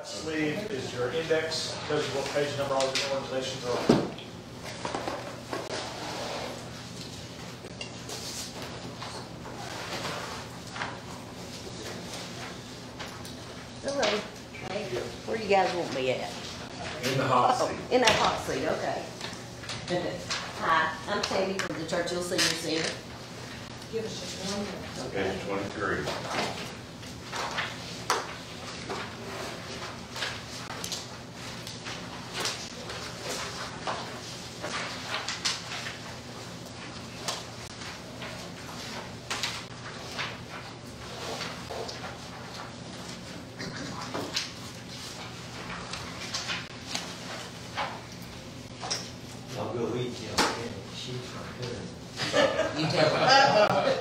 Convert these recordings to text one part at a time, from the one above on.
sleeve is your index. Tells you what page number all the organizations are on. Hello. Hey, where you guys want me at? In the hot seat. In that hot seat, okay. Hi, I'm Tammy from the Churchill Senior Center. Give us just 1 minute. Page 23. I'll go eat you. She's right there. You tell them.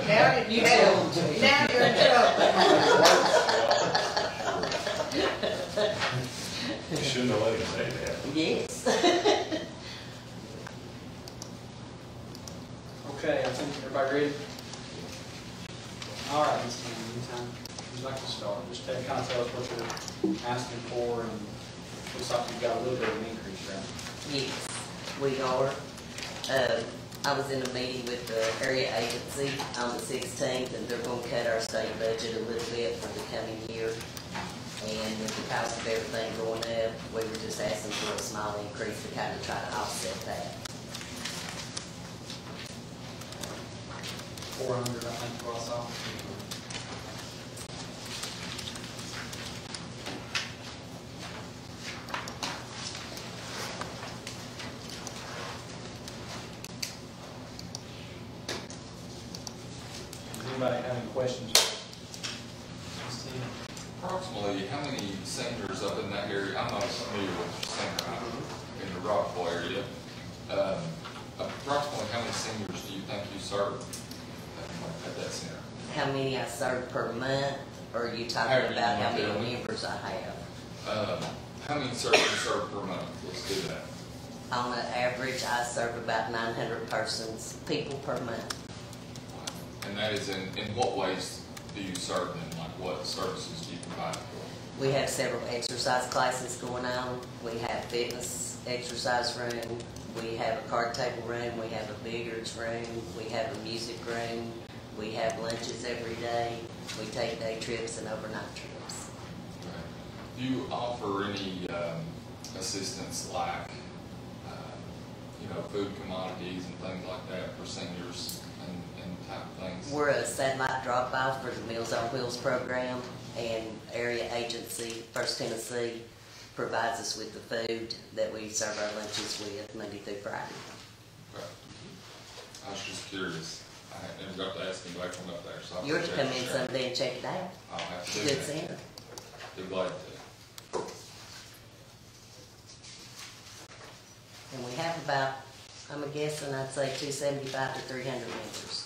Now You tell them to. Now you're in trouble. You shouldn't have let him say that. Yes. Okay, I think everybody ready? All right, Ms. Tammy, anytime you'd like to start, just kind of tell us what you're asking for, and looks like you've got a little bit of an increase, right? Yes, we are. I was in a meeting with the area agency on the 16th, and they're going to cut our state budget a little bit for the coming year. And with the cost of everything going up, we were just asking for a small increase to kind of try to offset that. 400, I think, what I saw. Does anybody have any questions? Approximately, how many seniors up in that area? I'm not familiar with your center out in the Rockville area. Approximately, how many seniors do you think you serve at that center? How many I serve per month, or are you talking about how many members I have? How many you serve per month? Let's do that. On an average, I serve about 900 people per month. And that is in what ways do you serve them? Like what services do you provide? We have several exercise classes going on. We have fitness exercise room. We have a card table room. We have a billiards room. We have a music room. We have lunches every day. We take day trips and overnight trips. Okay. Do you offer any assistance like, food commodities and things like that for seniors and type of things? We're a satellite drop-off for the Meals on Wheels program, and area agency, First Tennessee, provides us with the food that we serve our lunches with Monday through Friday. Okay. I was just curious. I never got to ask anybody from up there. So You're to come in someday and check it out. I'll have to do Good that. center. Be glad to. And we have about, I'm guessing, I'd say 275 to 300 members.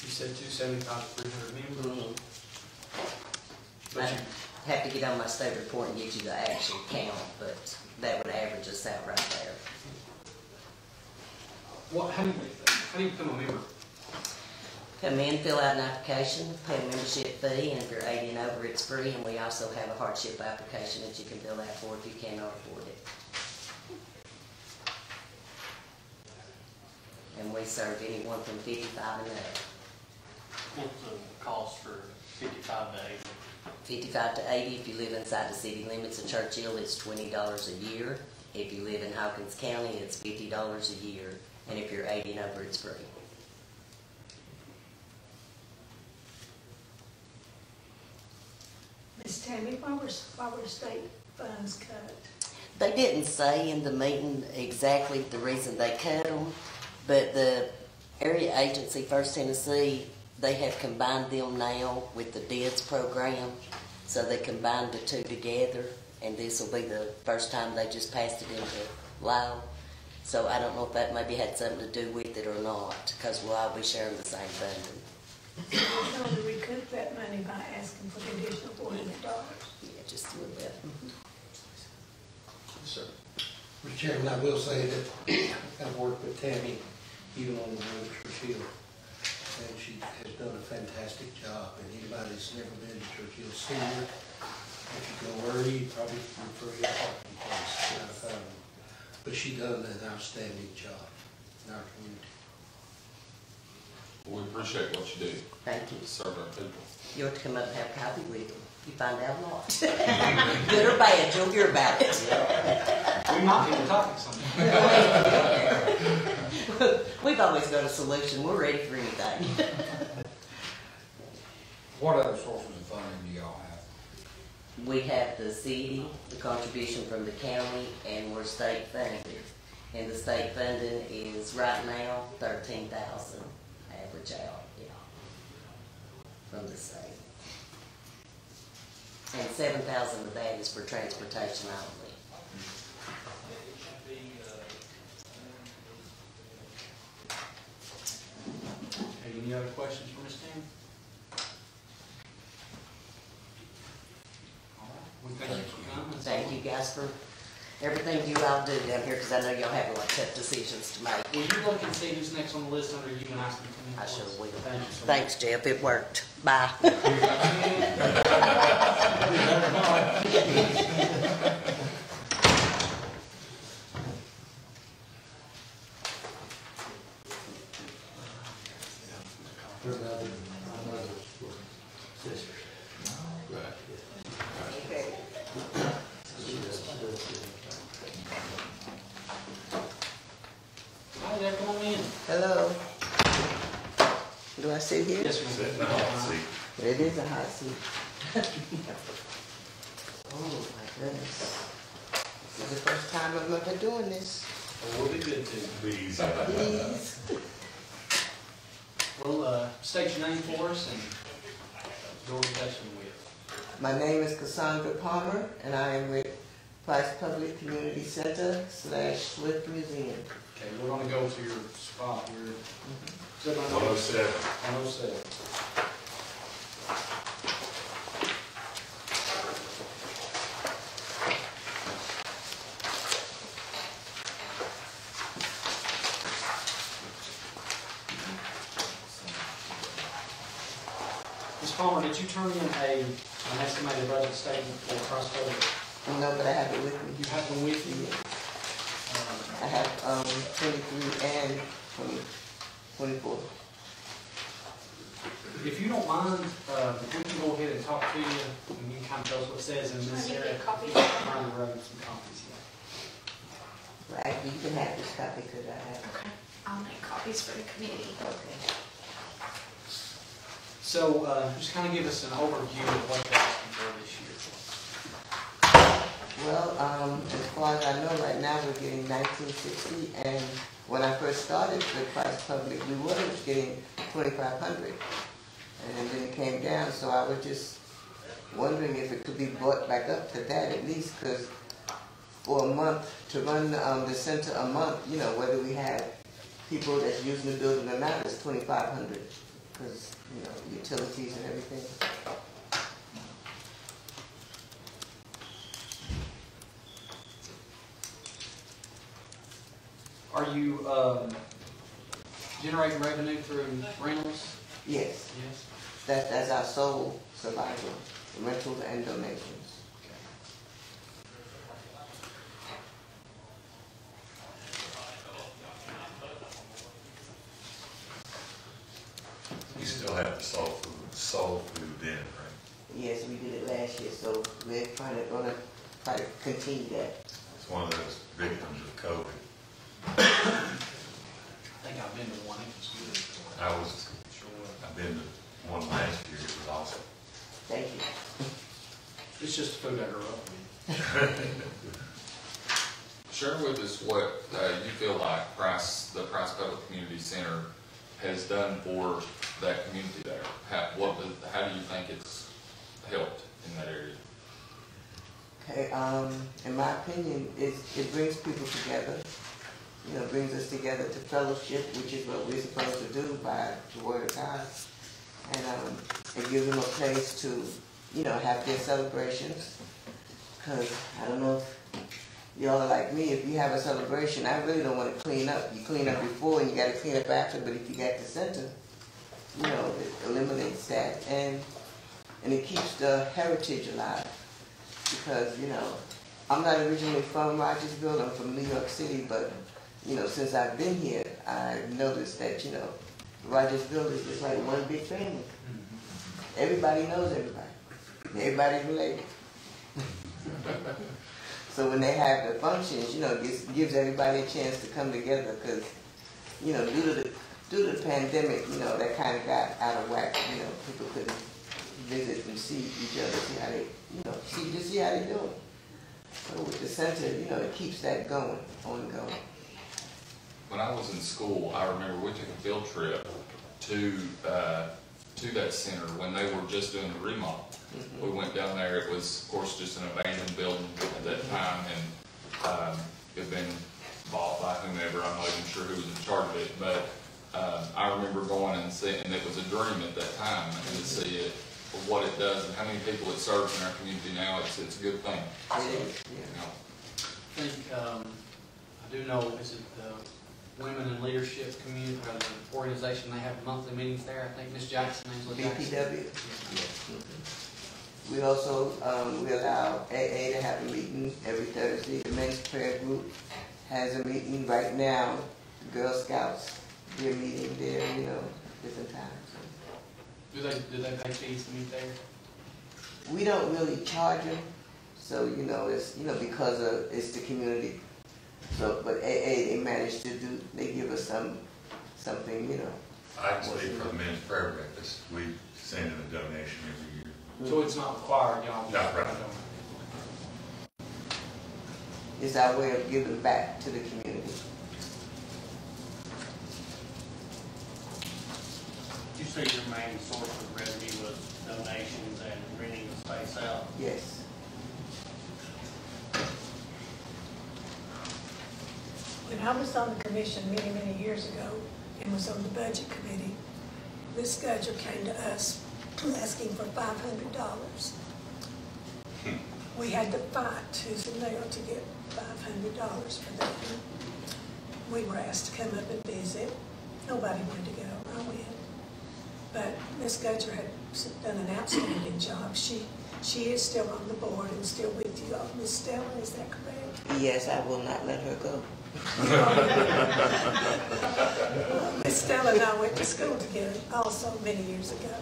You said 275 to 300 members? But I'd have to get on my state report and get you the actual count, but that would average us out right there. how do you become a member? Come in, fill out an application, pay a membership fee, and if you're 80 and over, it's free. And we also have a hardship application that you can fill out for if you cannot afford it. And we serve anyone from 55 and up. What's the cost for 55 to 80? 55 to 80, if you live inside the city limits of Churchill, it's $20 a year. If you live in Hawkins County, it's $50 a year. And if you're 80 and over, it's free. Miss Tammy, why were state funds cut? They didn't say in the meeting exactly the reason they cut them, but the area agency, First Tennessee, they have combined them now with the DEADS program. So they combined the two together, and this will be the first time they just passed it into law. So I don't know if that maybe had something to do with it or not, because we'll all be sharing the same funding. How do we recoup that money by asking for the additional $400? Yeah, just a little bit. Yes, sir. Mr. Chairman, I will say that I've worked with Tammy even on the road to Churchill, and she has done a fantastic job. And anybody that's never been to Churchill Senior, Bree probably refer you to Hawkins, but she does an outstanding job in our community. We appreciate what you do Thank you. to serve our people. You ought to come up and have coffee with them. You find out a lot. Good or bad, you'll hear about it. We might be talking something. We've always got a solution. We're ready for anything. What other sources of funding do y'all have? We have the city, the contribution from the county, and we're state funded. And the state funding is right now 13,000 average out, from the state. And 7,000 of that is for transportation only. Any other questions for Ms. Tam? All right. We thank you for coming. Thank you guys for everything you all do down here, because I know y'all have a lot of tough decisions to make. Will you look and see who's next on the list under you and ask them to come in? I sure will. Thank you so much. Thanks, Jeff. It worked. Bye. There's another sisters. Okay. Hi there, come on in. Hello. Do I sit here? Yes, ma'am. Sit in the hot seat. It is a hot seat. Oh, my goodness. This is the first time I'm ever doing this. We'll be good too. Be easy. Please. Well, state your name for us and the organization with. My name is Cassandra Palmer, and I am with Price Public Community Center / Swift Museum. Okay, we're gonna go to your spot here. 107. 107. Ms. Palmer, did you turn in an estimated budget statement for Price Public? No, but I have it with me. You have one with you? I have 23 and 24. If you don't mind, we can go ahead and talk to you, and you can kind of tell us what it says in this I need area. a copy. Trying to run some copies, yeah. Well, actually, you can have this copy because I have. Okay, I'll make copies for the committee. Okay. So, just kind of give us an overview of what you're asking for this year. Well, as far as I know, right now we're getting 1960, and when I first started with Price Public, we were getting 2,500, and then it came down. So I was just wondering if it could be brought back up to that at least, because for a month to run the center a month, whether we have people that's using the building or not, it's 2,500, because utilities and everything. Are you generating revenue through rentals? Yes, Yes. that's our sole survival, rentals and donations. You still have the soul food dinner, right? Yes, we did it last year, so we're gonna try to continue that. It's one of those victims of COVID. I think I've been to one, it was good. I've been to one last year, it was awesome. Thank you. It's just food I grew up with. Share with us what you feel like the Price Public Community Center has done for that community there. How do you think it's helped in that area? Okay, in my opinion, it brings people together. Brings us together to fellowship, which is what we're supposed to do by the Word of God. And it gives them a place to, have their celebrations. Because I don't know if y'all are like me, if you have a celebration, I really don't want to clean up. You clean up before and you got to clean up after, but if you got the center, it eliminates that. And it keeps the heritage alive. because, you know, I'm not originally from Rogersville, I'm from New York City, but, you know, since I've been here, I've noticed that, you know, Rogersville is just like one big family. Everybody knows everybody. Everybody's related. So when they have the functions, you know, it gives everybody a chance to come together because, you know, due to the pandemic, you know, that kind of got out of whack. You know, people couldn't visit and see each other, see how they, you know, see how they doing. So with the center, you know, it keeps that going, ongoing. When I was in school, I remember we took a field trip to that center when they were just doing the remodel. We went down there. It was, of course, just an abandoned building at that time, and it had been bought by whomever. I'm not even sure who was in charge of it, but I remember going and seeing, and it was a dream at that time, and to see it, what it does, and how many people it serves in our community now. It's a good thing. So, you know. I think, I do know, is it the Women in Leadership Community, or the organization, they have monthly meetings there. I think Ms. Jackson, Angela Jackson. BPW? We also, we allow AA to have a meeting every Thursday. The men's prayer group has a meeting right now. The Girl Scouts, they're meeting there, you know, different times. Do they pay fees to meet there? We don't really charge them, so, you know, it's, you know, because it's the community. So, but AA, they manage to do, they give us something, you know. I can speak for the men's prayer breakfast. We send in a donation every year. So it's not required, y'all? Not right. It's our way of giving back to the community. You say your main source of revenue was donations and renting the space out? Yes. When I was on the commission many, many years ago and was on the budget committee, this schedule came to us asking for $500. We had to fight tooth and nail to get $500 for that. We were asked to come up and visit. Nobody wanted to go. I went. But Ms. Gutcher had done an outstanding job. She is still on the board and still with you all. Ms. Stella, is that correct? Yes, I will not let her go. Miss Stella and I went to school together also many years ago.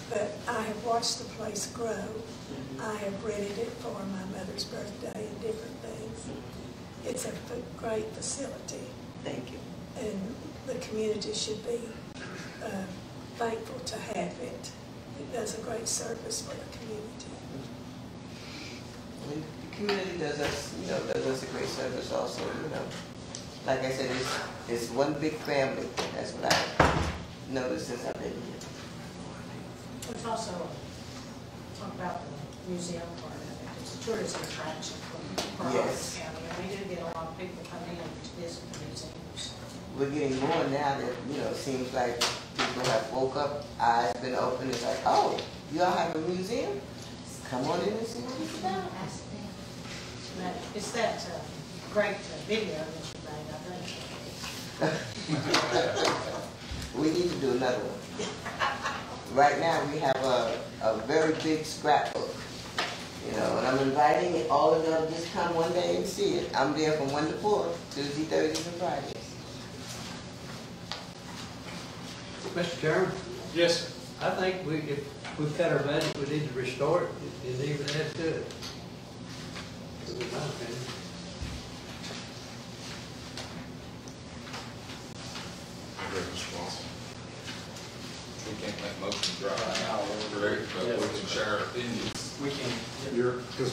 But I have watched the place grow. I have rented it for my mother's birthday and different things. It's a great facility. Thank you. And the community should be thankful to have it. It does a great service for the community. The community does us, you know, does us a great service also, you know. Like I said, it's one big family. That's what I've noticed since I've been here. There's also, talk about the museum part of it. It's a tourism attraction for Yes. County. And we do get a lot of people coming in to visit the museums. We're getting more now that, you know, it seems like people have woke up, eyes been open. It's like, oh, you all have a museum? Come on in and see what it's about. But it's that great video that you made, I think. We need to do another one. Right now, we have a very big scrapbook, you know, and I'm inviting all of y'all to just come one day and see it. I'm there from 1 to 4, Tuesday, Thursdays, and Fridays. Mr. Chairman, Yes, sir. I think if we cut our budget, we need to restore it and even add to it. That's my opinion. We can't make motions right now, correct, but we can share our opinions. We can. Because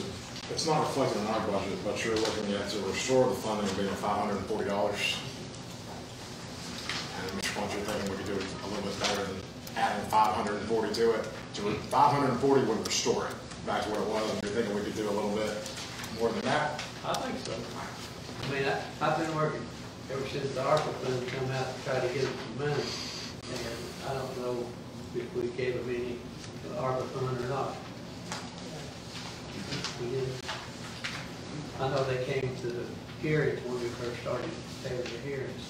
it's not reflected in our budget, but you're looking at to restore the funding of being $540. And Mr. Punch, you're thinking we could do it a little bit better than adding 540 to it. So 540 would restore it back to what it was, and you're thinking we could do a little bit more than that? I think so. I mean, I've been working ever since the ARPA fund come out to try to get some money. And I don't know if we gave them any ARPA fund or not. We didn't. I know they came to the hearings when we first started having the hearings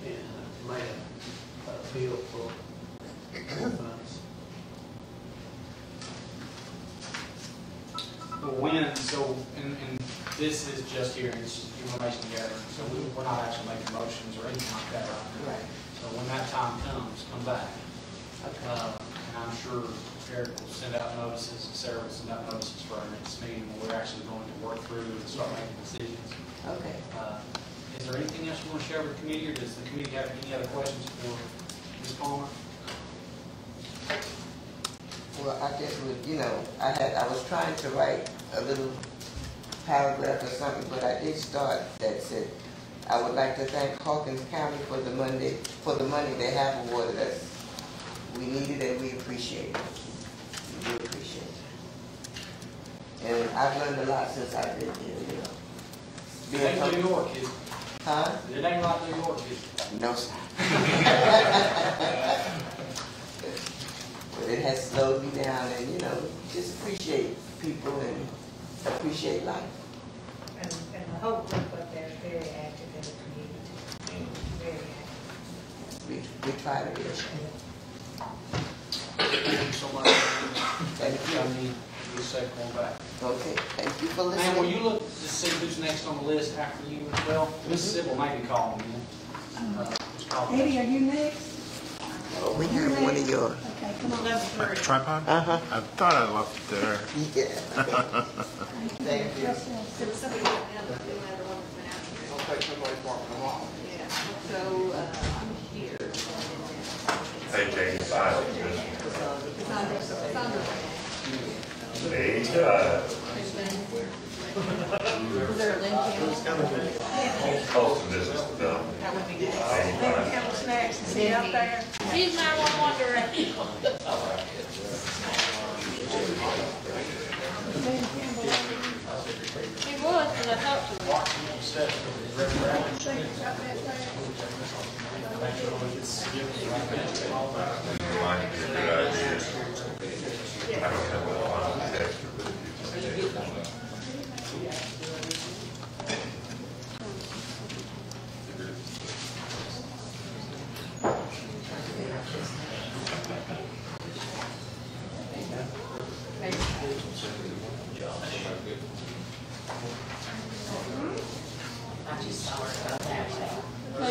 and made an appeal for funds. Well, when again, so, and this is just here, it's information gathering, so we're not actually making motions or anything like that right now. Right. So when that time comes, come back. Okay. And I'm sure Eric will send out notices, Sarah will send out notices for our next meeting, where we're actually going to work through and start making decisions. Okay. Is there anything else you want to share with the committee, or does the committee have any other questions for Ms. Palmer? Well, I just would, I was trying to write a little paragraph or something, but I did start that said, I would like to thank Hawkins County for the money they have awarded us. We need it and we appreciate it. We do appreciate it. And I've learned a lot since I've been here, It ain't New York, is it? Huh? It ain't like New York, is it? No, sir. But it has slowed me down and, just appreciate people and appreciate life. And the whole group up there is very active in the community, very active. We try to be. Thank you so much. Thank you. I need your second one back. Okay, thank you for listening. Ma'am, will you look to see who's next on the list after you as well? Ms. Sybil maybe call me. Just call me. Eddie, are you next? We have one of yours. Okay, come on over. Tripod? Uh-huh. I thought I left it there. Yeah. Thank you. Okay, somebody's walking along. Hey, Jamie, file this. There you go. Postal business development. That would be good. Campbell's next, is he up there? He's 911 director. He was, and I talked to him. Might be a good idea. I don't have a lot of text.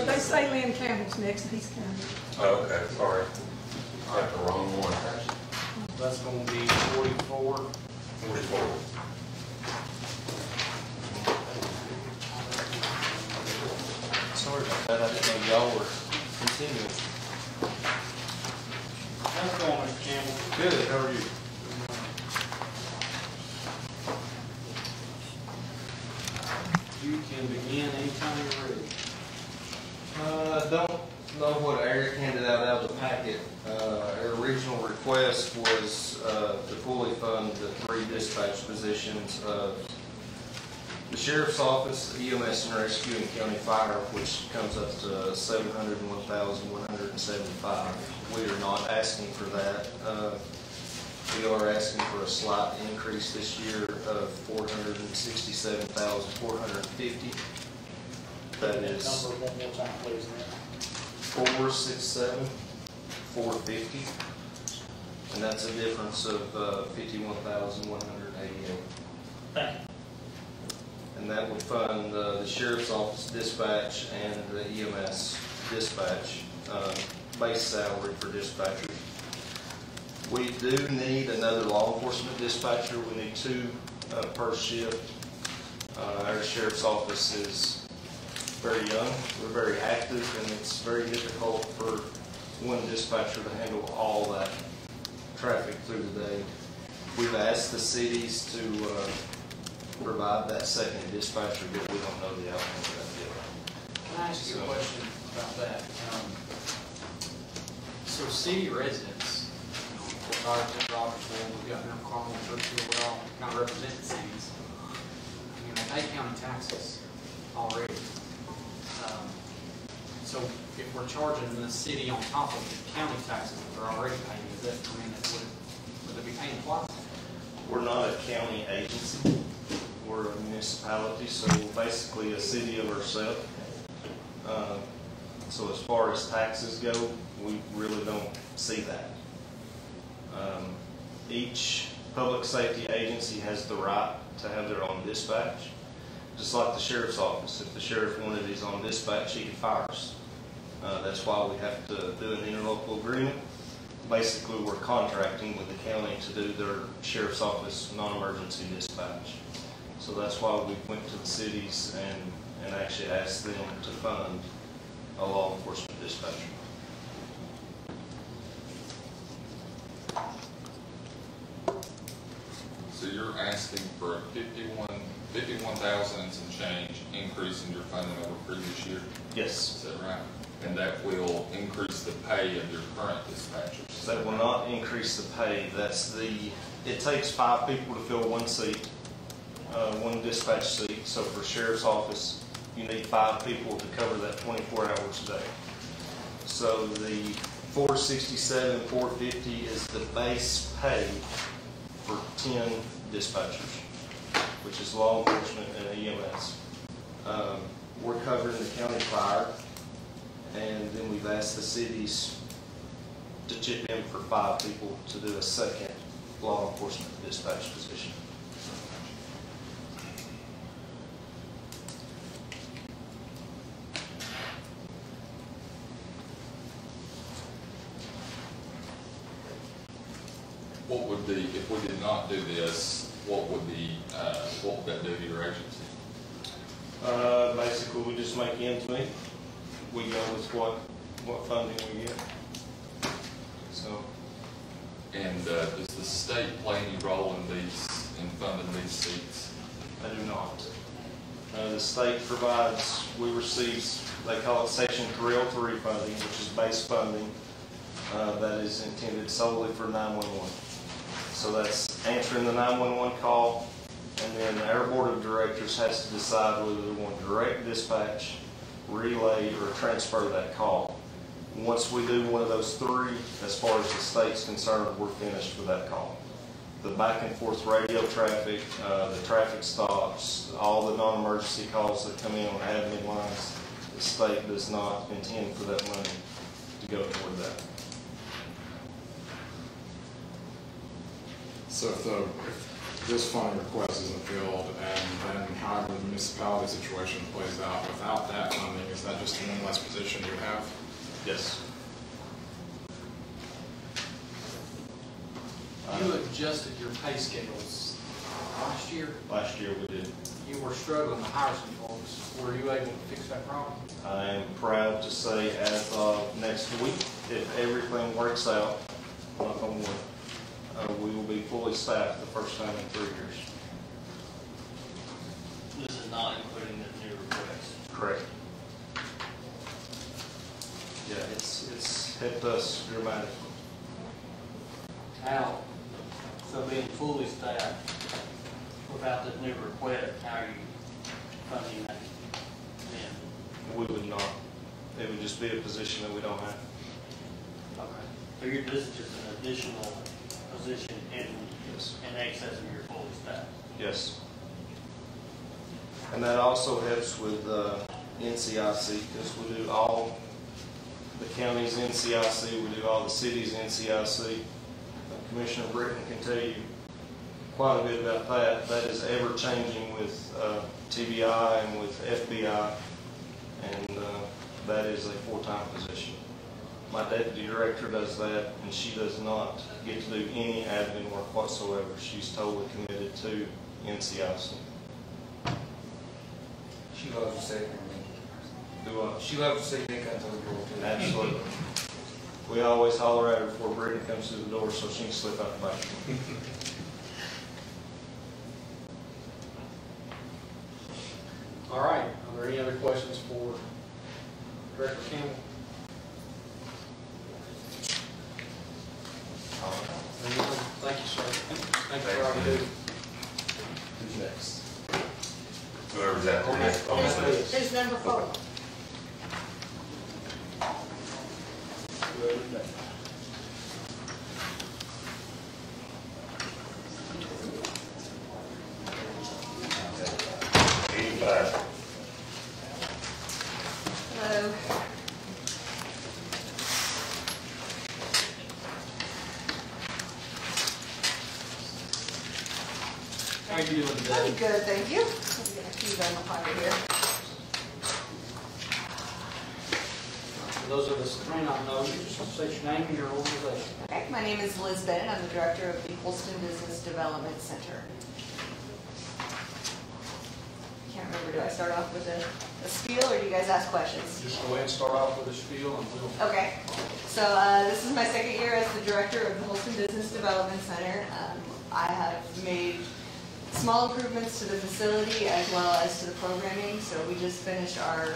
They say Lynn Campbell's next, and he's coming. Oh, okay, sorry. Got the wrong one. That's going to be 44. 44. Sorry about that, I didn't know y'all were continuing. How's it going, Mr. Campbell? Good, how are you? You can begin anytime you're ready. Don't know what Eric handed out of the packet. Our original request was to fully fund the 3 dispatch positions of the Sheriff's Office, EMS and Rescue, and County Fire, which comes up to $701,175. We are not asking for that. We are asking for a slight increase this year of $467,450. That is Number one more time, please. 467,450, and that's a difference of $51,188. Thank you. And that would fund the Sheriff's Office dispatch and the EMS dispatch, base salary for dispatchers. We do need another law enforcement dispatcher. We need 2 per shift. Our Sheriff's Office is very young, we're very active, and it's very difficult for one dispatcher to handle all that traffic through the day. We've asked the cities to provide that second dispatcher, but we don't know the outcome of that yet. Can I ask you a question about that? So city residents, we're in Rogersville, we've got Mount Carmel, Churchill, we're all kind of representing cities. They pay county taxes already. So if we're charging the city on top of the county taxes that they're already paying, would they be paying twice? We're not a county agency, we're a municipality, so basically a city of ourselves. So as far as taxes go, we really don't see that. Each public safety agency has the right to have their own dispatch. Just like the sheriff's office, if the sheriff wanted his own dispatch, he could fire us. That's why we have to do an interlocal agreement. Basically, we're contracting with the county to do their sheriff's office non-emergency dispatch. So that's why we went to the cities and actually asked them to fund a law enforcement dispatcher. So you're asking for a 51,000 and some change increase in your funding over previous year? Yes. Is that right? And that will increase the pay of your current dispatchers? That will not increase the pay. It takes 5 people to fill one seat, one dispatch seat. So for sheriff's office, you need 5 people to cover that 24 hours a day. So the $467, $450 is the base pay for 10 dispatchers, which is law enforcement and EMS. We're covering the county fire, and then we've asked the cities to chip in for 5 people to do a second law enforcement dispatch position. What would be, if we did not do this, what would that do to your agency? Basically, we just make ends meet. We go with what funding we get. So. And does the state play any role in funding these seats? I do not. The state provides, we receive, they call it Section 303 funding, which is base funding that is intended solely for 911. So that's answering the 911 call, and then our board of directors has to decide whether they want direct dispatch, relay, or transfer that call. Once we do one of those 3, as far as the state's concerned, we're finished with that call. The back and forth radio traffic, the traffic stops, all the non-emergency calls that come in on admin lines, the state does not intend for that money to go toward that. So if this funding request isn't filled, and then however the municipality situation plays out, without that funding, is that just one less position you have? Yes. You adjusted your pay scales last year. Last year we did. You were struggling to hire some folks. Were you able to fix that problem? I am proud to say as of next week, if everything works out, knock on wood, we will be fully staffed the first time in 3 years. This is not including the new request. Correct. Yeah, it's helped us dramatically. How, so being fully staffed without the new request, how are you funding that then? We would not. It would just be a position that we don't have. Okay. So this is just an additional position in excess of your fully staffed? Yes. And that also helps with NCIC, because we do all the county's NCIC, we do all the city's NCIC. Commissioner Britton can tell you quite a bit about that. That is ever changing with TBI and with FBI, and that is a full-time position. My deputy director does that, and she does not get to do any admin work whatsoever. She's totally committed to NCIC. She loves to say it. Do what? She loves to say they come to the door too. Absolutely. We always holler at her before Brittany comes through the door so she can slip out the back. All right. Are there any other questions for Director Campbell? Anyone? Thank you, sir. Thank you for all you do. Who's next? Whoever's at their next. Who's number 4? Whoever's next. Hello. you doing I'm today? good, thank you. Let me get a key in my pocket here. For those of us that may not know, you just say your name and your organization. Okay, my name is Liz Bennett. I'm the director of the Holston Business Development Center. I can't remember, do I start off with a spiel or do you guys ask questions? Just go ahead and start off with a spiel and we'll. Okay, so this is my second year as the director of the Holston Business Development Center. I have made small improvements to the facility as well as to the programming. So we just finished our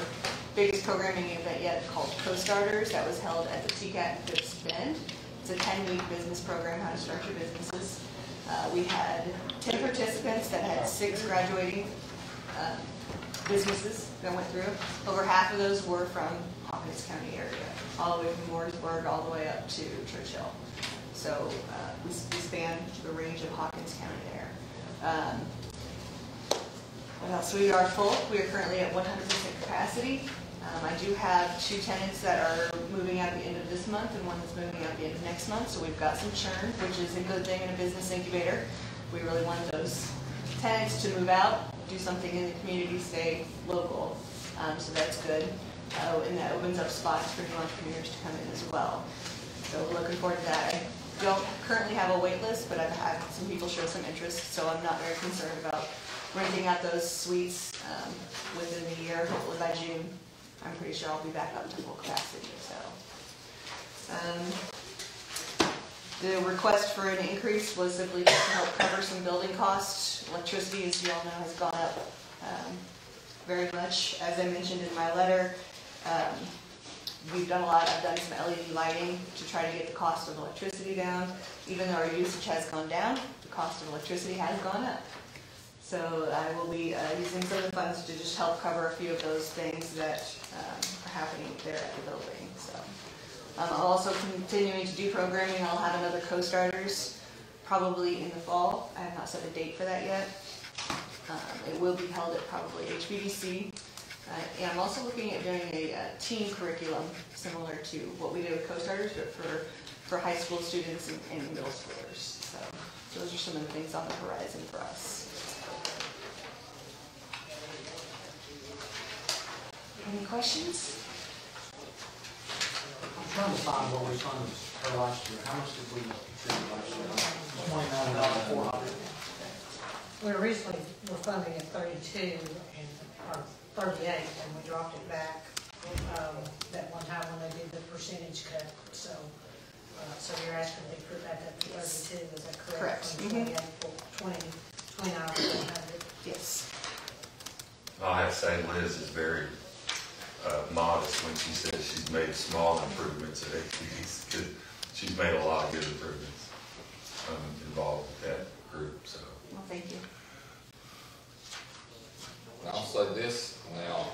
biggest programming event yet called Co-Starters. That was held at the TCAT in Phipps Bend. It's a 10-week business program, how to start your businesses. We had 10 participants that had 6 graduating businesses that went through. Over half of those were from Hawkins County area, all the way from Mooresburg all the way up to Churchill. So we span the range of Hawkins County there. What else? We are full. We are currently at 100% capacity. I do have 2 tenants that are moving out at the end of this month and one that's moving out at the end of next month. So we've got some churn, which is a good thing in a business incubator. We really want those tenants to move out, do something in the community, stay local. So that's good. And that opens up spots for new entrepreneurs to come in as well. So we're looking forward to that. I don't currently have a wait list, but I've had some people show some interest, so I'm not very concerned about renting out those suites within the year. Hopefully by June, I'm pretty sure I'll be back up to full capacity. So the request for an increase was simply just to help cover some building costs. Electricity, as you all know, has gone up very much. As I mentioned in my letter, we've done a lot. I've done some LED lighting to try to get the cost of electricity down. Even though our usage has gone down, the cost of electricity has gone up. So I will be using some of the funds to just help cover a few of those things that are happening there at the building. So I'm also continuing to do programming. I'll have another Co-Starters probably in the fall. I have not set a date for that yet. It will be held at probably HBDC. And I'm also looking at doing a teen curriculum similar to what we did with Co-Starters, but for high school students and middle schoolers. So those are some of the things on the horizon for us. Any questions? I'm trying to find what we funded her last year. How much did we contribute last year? $29,400. We originally were funding at 32 or 38, and we dropped it back that one time when they did the percentage cut. So, so you're asking me to put it back up to 32, is that correct? Correct. 29,400. Yes. I'll have to say Liz is very modest when she says she's made small improvements at HPD's, because she's made a lot of good improvements involved with that group. So. Well, thank you. I'll say this now,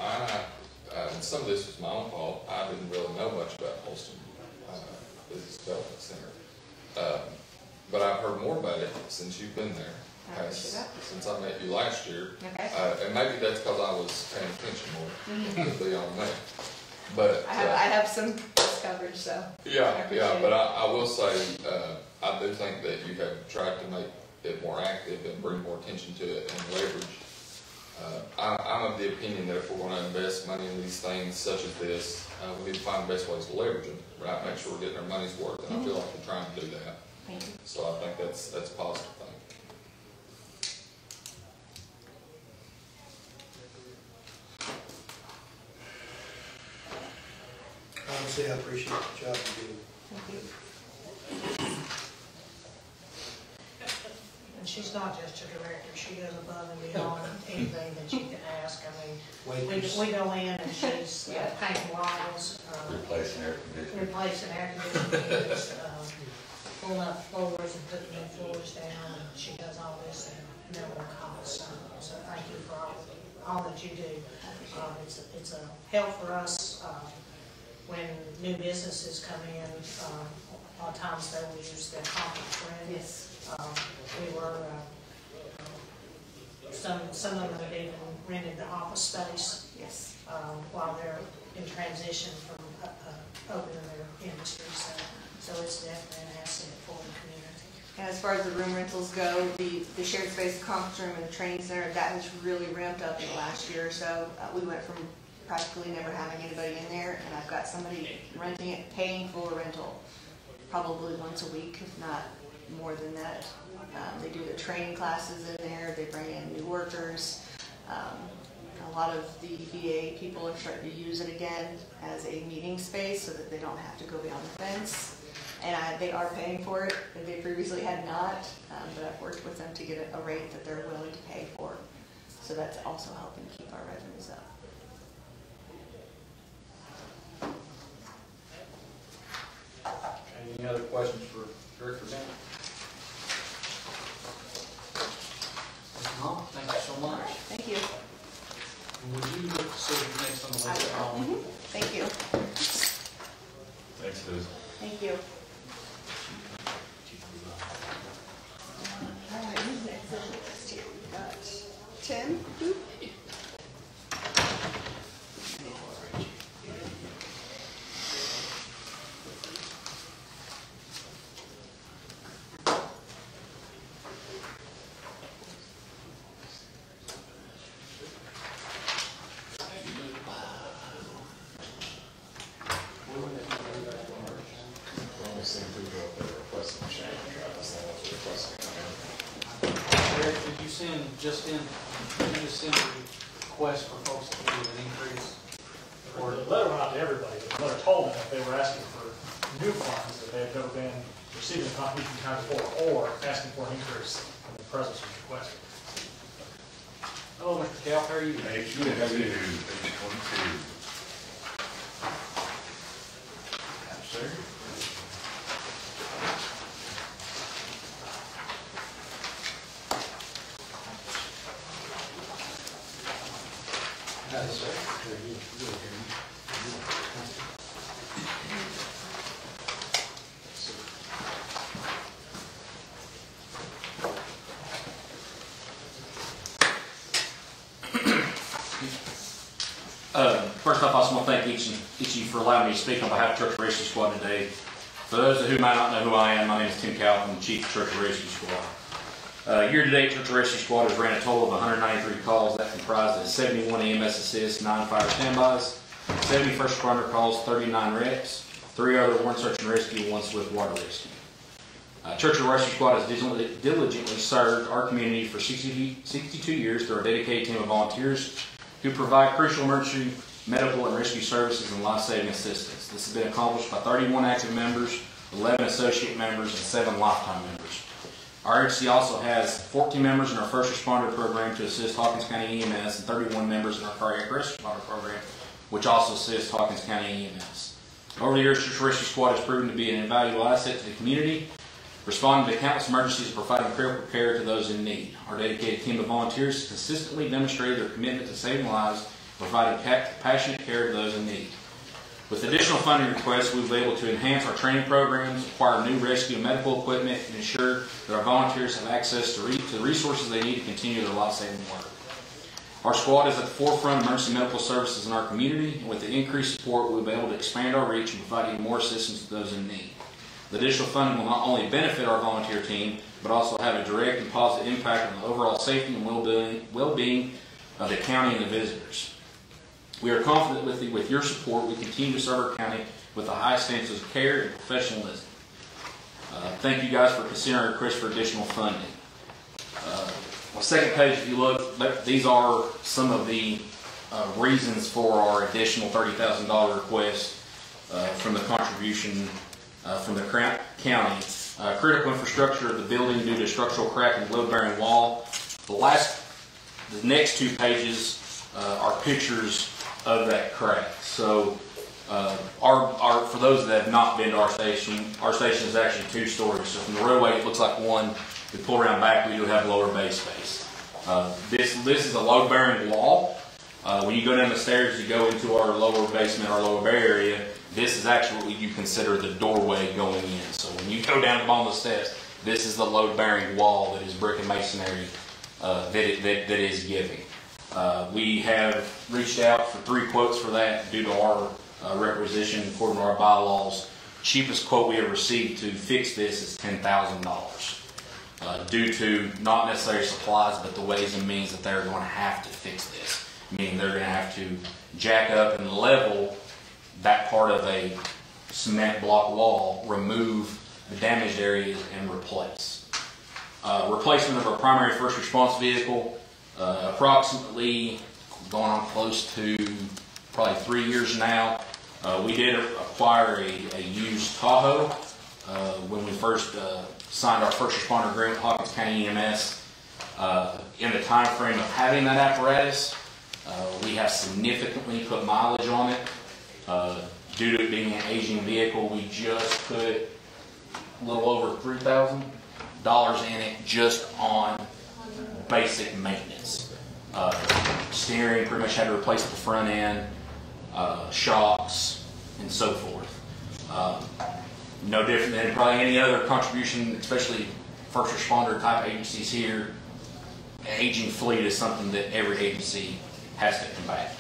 and some of this was my own fault. I didn't really know much about Holston Business Development Center. But I've heard more about it since you've been there. Since I met you last year. Okay. And maybe that's because I was paying attention more, to be on that. But I have some coverage, so. Yeah, but I will say, I do think that you have tried to make it more active and bring more attention to it and leverage. I'm of the opinion that if we're going to invest money in these things such as this, we need to find the best ways to leverage them, right? Make sure we're getting our money's worth, and I feel like we're trying to do that. Thank you. So I think that's a positive thing. Honestly, I appreciate the job you do. Thank you. And she's not just a director, she goes above and beyond anything that you can ask. I mean, we go in and she's painting walls, Replacing air conditioning. replacing air conditioning units, pulling up floors and putting new floors down, and she does all this at minimal cost. So thank you for all that you do. It's a help for us when new businesses come in. A lot of times they will use their conference room. Yes. We were, some of them have even rented the office space. Yes. While they're in transition from opening their industry. So it's definitely an asset for the community. And as far as the room rentals go, the shared space conference room and the training center, that has really ramped up in the last year or so. We went from practically never having anybody in there, and I've got somebody renting it, paying for rental, probably once a week, if not more than that. They do the training classes in there, they bring in new workers. A lot of the VA people are starting to use it again as a meeting space so that they don't have to go beyond the fence. And they are paying for it, and they previously had not, but I've worked with them to get a rate that they're willing to pay for. So that's also helping keep our revenues up. Any other questions for Director Bennett? No, thank you so much. Thank you. And would you look to see the next on the list? Thank you. Thanks, Liz. Thank you. All right, who's next on the list here? We've got Tim. Eric, did you send a request for folks to do an increase? Or the letter went out to everybody, the letter told them if they were asking for new funds, that they had never been receiving contribution from time before, or asking for an increase when the presence was requested. Hello, Mr. Cal, how are you? Page 22, page 22. Sir? First off, I just want to thank each of you for allowing me to speak on behalf of Church Rescue Squad today. For those who might not know who I am, my name is Tim Calvin, I'm the Chief of Church Rescue Squad. Year-to-date, Church Rescue Squad has ran a total of 193 calls that comprised of 71 EMS assists, 9 fire standbys, 70 first responder calls, 39 wrecks, 3 other warrant search and rescue, and 1 swift water rescue. Church Rescue Squad has diligently served our community for 62 years through our dedicated team of volunteers who provide crucial emergency, medical, and rescue services and life-saving assistance. This has been accomplished by 31 active members, 11 associate members, and 7 lifetime members. Our agency also has 14 members in our first responder program to assist Hawkins County EMS and 31 members in our cardiac rescue responder program, which also assists Hawkins County EMS. Over the years, Church Rescue Squad has proven to be an invaluable asset to the community, responding to countless emergencies and providing critical care to those in need. Our dedicated team of volunteers has consistently demonstrated their commitment to saving lives, providing compassionate care to those in need. With additional funding requests, we've been able to enhance our training programs, acquire new rescue and medical equipment, and ensure that our volunteers have access to the resources they need to continue their life-saving work. Our squad is at the forefront of emergency medical services in our community, and with the increased support, we'll be able to expand our reach and provide even more assistance to those in need. The additional funding will not only benefit our volunteer team, but also have a direct and positive impact on the overall safety and well-being of the county and the visitors. We are confident with your support, we continue to serve our county with the highest standards of care and professionalism. Thank you guys for considering our request for additional funding. On the second page, if you look, these are some of the reasons for our additional $30,000 request from the contribution from the county. Critical infrastructure of the building due to structural crack and load-bearing wall. The next 2 pages are pictures of that crack. So for those that have not been to our station is actually 2 stories. So from the roadway, it looks like one. We pull around back, we do have lower bay space. This is a load-bearing wall. When you go down the stairs, you go into our lower basement, our lower bay area. This is actually what you consider the doorway going in. So when you go down the bottom of the steps, this is the load-bearing wall that is brick and masonry that is giving. We have reached out for 3 quotes for that due to our requisition according to our bylaws. Cheapest quote we have received to fix this is $10,000. due to not necessarily supplies, but the ways and means that they're going to have to fix this. Meaning they're going to have to jack up and level that part of a cement block wall, remove the damaged areas, and replace. Replacement of our primary first response vehicle, approximately going on close to probably 3 years now. We did acquire a used Tahoe when we first signed our first responder agreement with Hawkins County EMS. In the time frame of having that apparatus, we have significantly put mileage on it. Due to it being an aging vehicle, we just put a little over $3,000 in it just on basic maintenance. Steering, pretty much had to replace the front end, shocks, and so forth. No different than probably any other contribution, especially first responder type agencies here. An aging fleet is something that every agency has to combat.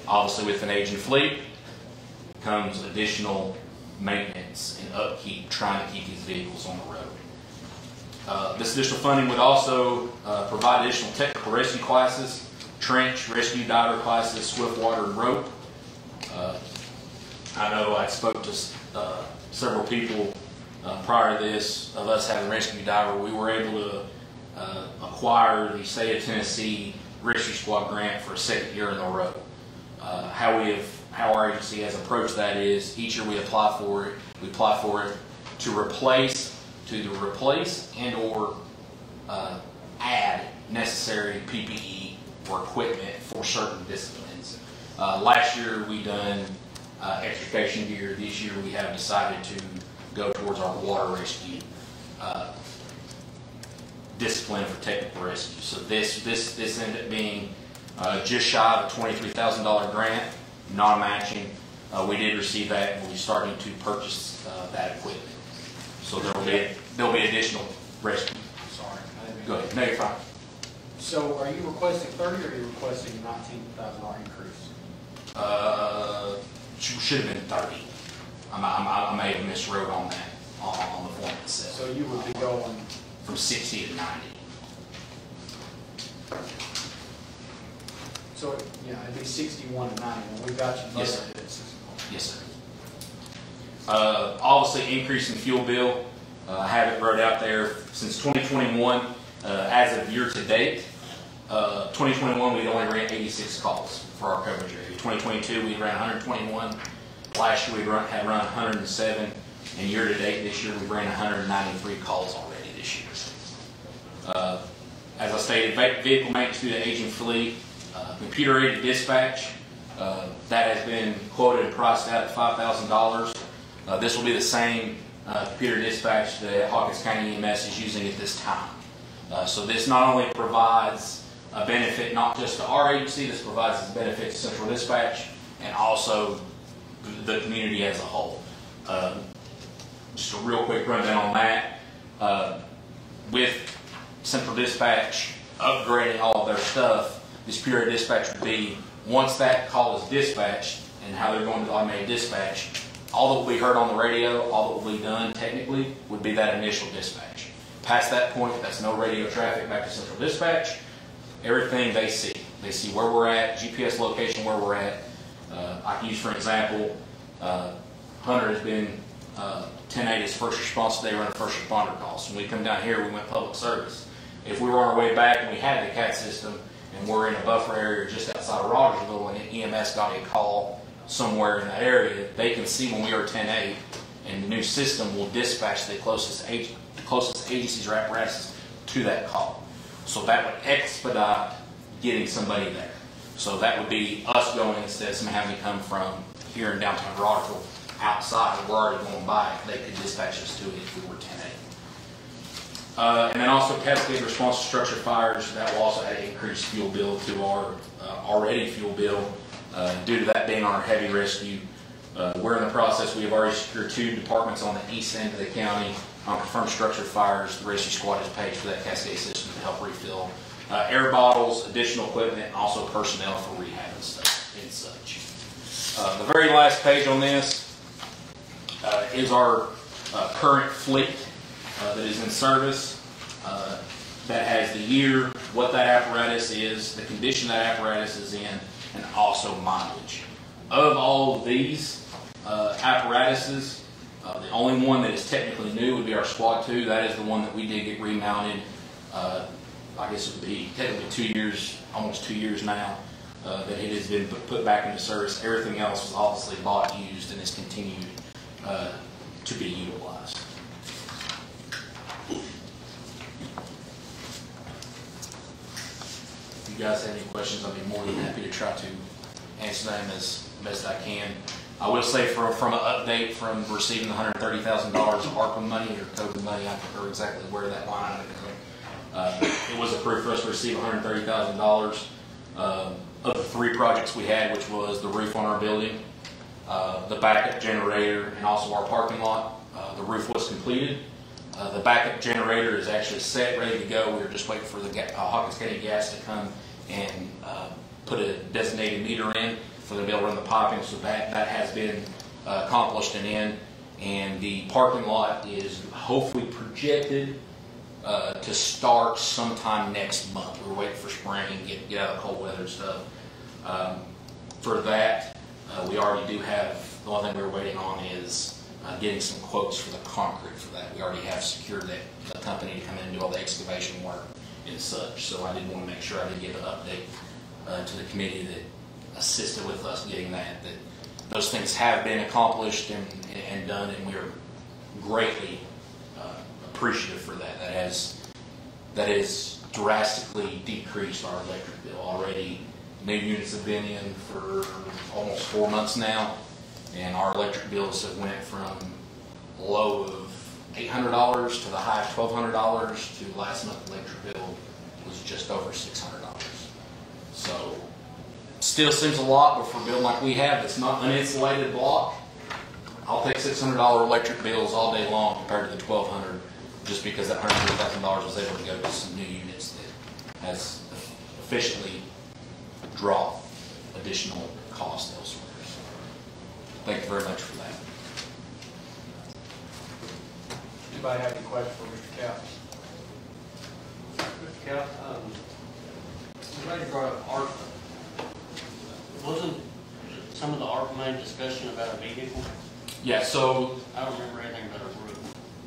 Obviously, with an aging fleet comes additional maintenance and upkeep, trying to keep these vehicles on the road. This additional funding would also provide additional technical rescue classes, trench, rescue diver classes, swift water, and rope. I know I spoke to several people prior to this of us having a rescue diver. We were able to acquire the State of Tennessee Rescue Squad grant for a second year in a row. How our agency has approached that is each year we apply for it. We apply for it to replace and or add necessary PPE or equipment for certain disciplines. Last year we done extrication gear. This year we have decided to go towards our water rescue discipline for technical rescue. So this ended up being just shy of a $23,000 grant, non-matching. We did receive that, and we'll be starting to purchase that equipment. So there'll be additional rescue. Sorry. Go ahead. No, you're fine. So are you requesting 30 or are you requesting $19,000 increase? Should have been 30. I may have miswrote on that on the form itself. So you would be going from 60 to 90. So yeah, it'd be 61 to 90. When we got you Yes, sir. at 61. Yes, sir. Obviously, increase in fuel bill. I have it wrote out there since 2021. As of year to date, 2021 we only ran 86 calls for our coverage area. 2022 we ran 121. Last year we had run 107, and year to date this year we ran 193 calls already this year. As I stated, vehicle maintenance due to aging fleet, computer-aided dispatch. That has been quoted and priced out at $5,000. This will be the same computer dispatch that Hawkins County EMS is using at this time. So this not only provides a benefit not just to our agency, this provides a benefit to Central Dispatch and also the community as a whole. Just a real quick rundown on that. With Central Dispatch upgrading all of their stuff, this computer dispatch would be, once that call is dispatched and how they're going to automated dispatch, all that will be heard on the radio, all that will be done technically would be that initial dispatch. Past that point, that's no radio traffic back to Central Dispatch. Everything they see where we're at, GPS location where we're at. I can use for an example, Hunter has been 1080's first response today running first responder calls. When we come down here, we went public service. If we were on our way back and we had the CAT system and we're in a buffer area just outside of Rogersville and the EMS got a call somewhere in that area, they can see when we are 1080 and the new system will dispatch the closest agencies or apparatuses to that call. So that would expedite getting somebody there. So that would be us going instead of somebody having to come from here in downtown Rogersville outside, we're already going by, they could dispatch us to it if we were 1080. And then also cascade response to structure fires, that will also add an increased fuel bill to our already fuel bill due to that being our heavy rescue. We're in the process, we have already secured 2 departments on the east end of the county on confirmed structure fires. The rescue squad is paid for that cascade system to help refill air bottles, additional equipment, and also personnel for rehab and stuff and such. The very last page on this is our current fleet that is in service. that has the year, what that apparatus is, the condition that apparatus is in, and also mileage. Of all of these apparatuses, the only one that is technically new would be our Squad 2. That is the one that we did get remounted. I guess it would be technically 2 years, almost 2 years now, that it has been put back into service. Everything else was obviously bought, used, and is continued to be utilized. If you guys have any questions, I'll be more than happy to try to answer them as best I can. I will say from an update from receiving the $130,000 ARPA money or COVID money, I don't know exactly where that line item is. It was approved for us to receive $130,000 of the 3 projects we had, which was the roof on our building, the backup generator, and also our parking lot. The roof was completed. The backup generator is actually set, ready to go. We were just waiting for the Hawkins County Gas to come and put a designated meter in for them to be able to run the piping. So that has been accomplished and in. And the parking lot is hopefully projected to start sometime next month. We're waiting for spring and get out of cold weather and stuff. For that, we already do have, the only thing we were waiting on is getting some quotes for the concrete for that. We already have secured the company to come in and do all the excavation work and such. So I did want to make sure I did give an update to the committee that assisted with us getting that those things have been accomplished and done, and we are greatly appreciative for that. That has drastically decreased our electric bill already. New units have been in for almost 4 months now, and our electric bills have went from a low of $800 to the high of $1,200 to last month's electric bill was just over $600. So still seems a lot, but for a building like we have that's not an insulated block, I'll take $600 electric bills all day long compared to the $1,200, just because that $130,000 was able to go to some new units that has efficiently dropped additional cost elsewhere. Thank you very much for that. Anybody have any questions for Mr. Cap? Mr. Cap, somebody brought up ARPA. Wasn't some of the ARPA money discussion about a vehicle? Yeah, so I don't remember anything about a roof.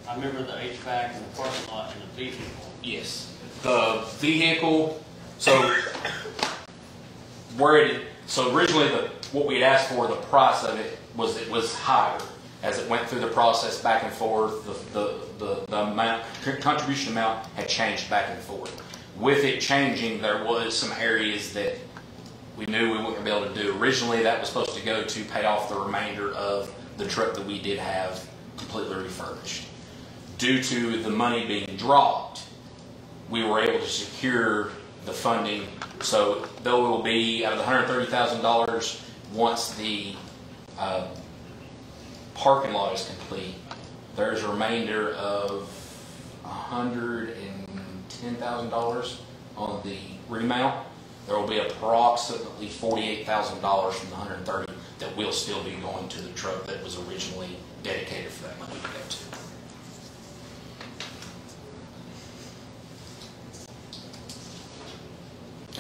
I remember the HVAC and the parking lot and the vehicle. yes, the vehicle. So originally what we had asked for, the price of it was higher as it went through the process back and forth. The amount, contribution amount had changed back and forth. With it changing, there was some areas that we knew we wouldn't be able to do. Originally, that was supposed to go to pay off the remainder of the truck that we did have completely refurbished. Due to the money being dropped, we were able to secure the funding. So there will be, out of the $130,000, once the parking lot is complete, there's a remainder of $110,000 on the remount. There will be approximately $48,000 from the $130,000 that will still be going to the truck that was originally dedicated for that money to go to.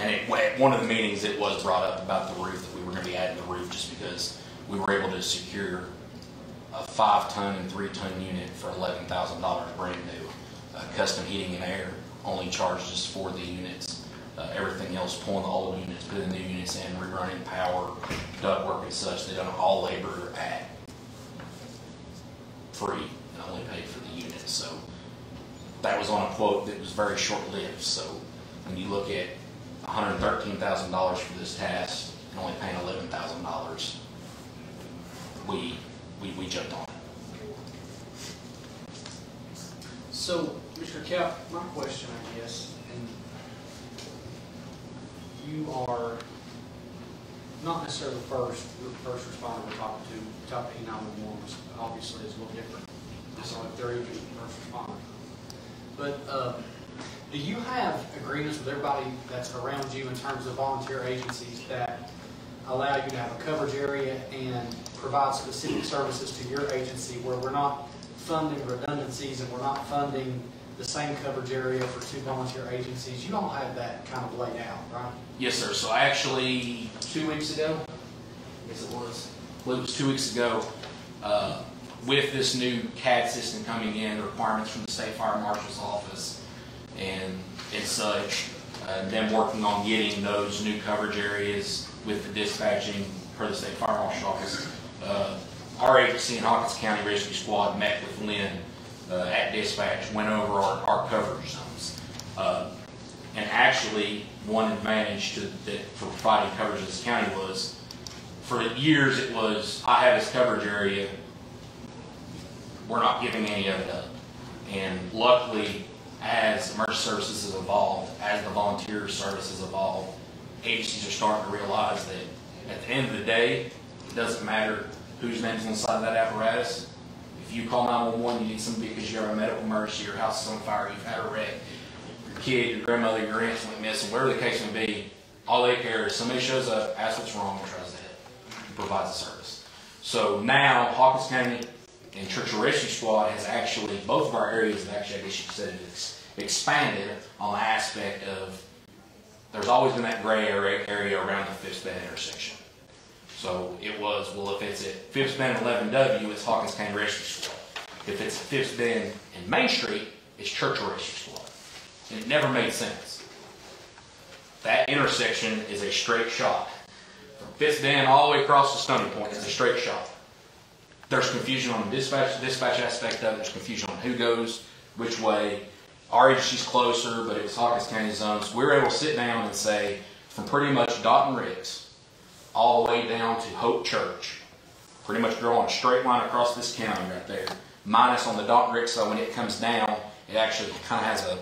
And at one of the meetings, it was brought up about the roof, that we were going to be adding the roof just because we were able to secure a 5-ton and 3-ton unit for $11,000 brand new. Custom heating and air only charges for the units. Everything else, pulling the old units, putting the new units in, rerunning power, ductwork and such, they done all labor at free and only paid for the units. So that was on a quote that was very short-lived. So when you look at $113,000 for this task and only paying $11,000, we jumped on it. So, Mr. Cap, my question, I guess, and you are not necessarily the first responder we're talking to. Talk to E911 obviously is a little different. It's like they're even first responder. But do you have agreements with everybody that's around you in terms of volunteer agencies that allow you to have a coverage area and provide specific services to your agency where we're not funding redundancies and we're not funding the same coverage area for 2 volunteer agencies. You don't have that kind of laid out, right? Yes, sir. So actually, 2 weeks ago, I guess it was, well, it was 2 weeks ago, with this new CAD system coming in, the requirements from the State Fire Marshal's Office and such, them working on getting those new coverage areas with the dispatching per the State Fire Marshal's Office. Our agency in Hawkins County Rescue Squad met with Lynn at dispatch, went over our coverage zones. And actually, one advantage for providing coverage in this county was, for years it was, I have this coverage area, we're not giving any of it up. And luckily, as emergency services has evolved, as the volunteer services evolve, agencies are starting to realize that at the end of the day, it doesn't matter whose name's on the side of that apparatus. If you call 911, you need somebody because you have a medical emergency, your house is on fire, you've had a wreck, your kid, your grandmother, your aunt went missing, whatever the case may be, all they care is somebody shows up, asks what's wrong, and tries to help, and provides the service. So now, Hawkins County and Charitable Rescue Squad has actually, both of our areas have actually, I guess you could say, expanded on the aspect of, there's always been that gray area around the Phipps Bend intersection. So it was, well, if it's at Phipps Bend and 11W, it's Hawkins County Rescue Squad. If it's at Phipps Bend and Main Street, it's Charitable Rescue Squad. And it never made sense. That intersection is a straight shot. From Phipps Bend all the way across to Stony Point, it's a straight shot. There's confusion on the dispatch aspect of it. There's confusion on who goes which way. Our agency's closer, but it was Hawkins County zones. We were able to sit down and say, from pretty much Dot and Riggs, all the way down to Hope Church, pretty much drawing a straight line across this county right there, minus on the Dot and Riggs side, when it comes down, it actually kind of has a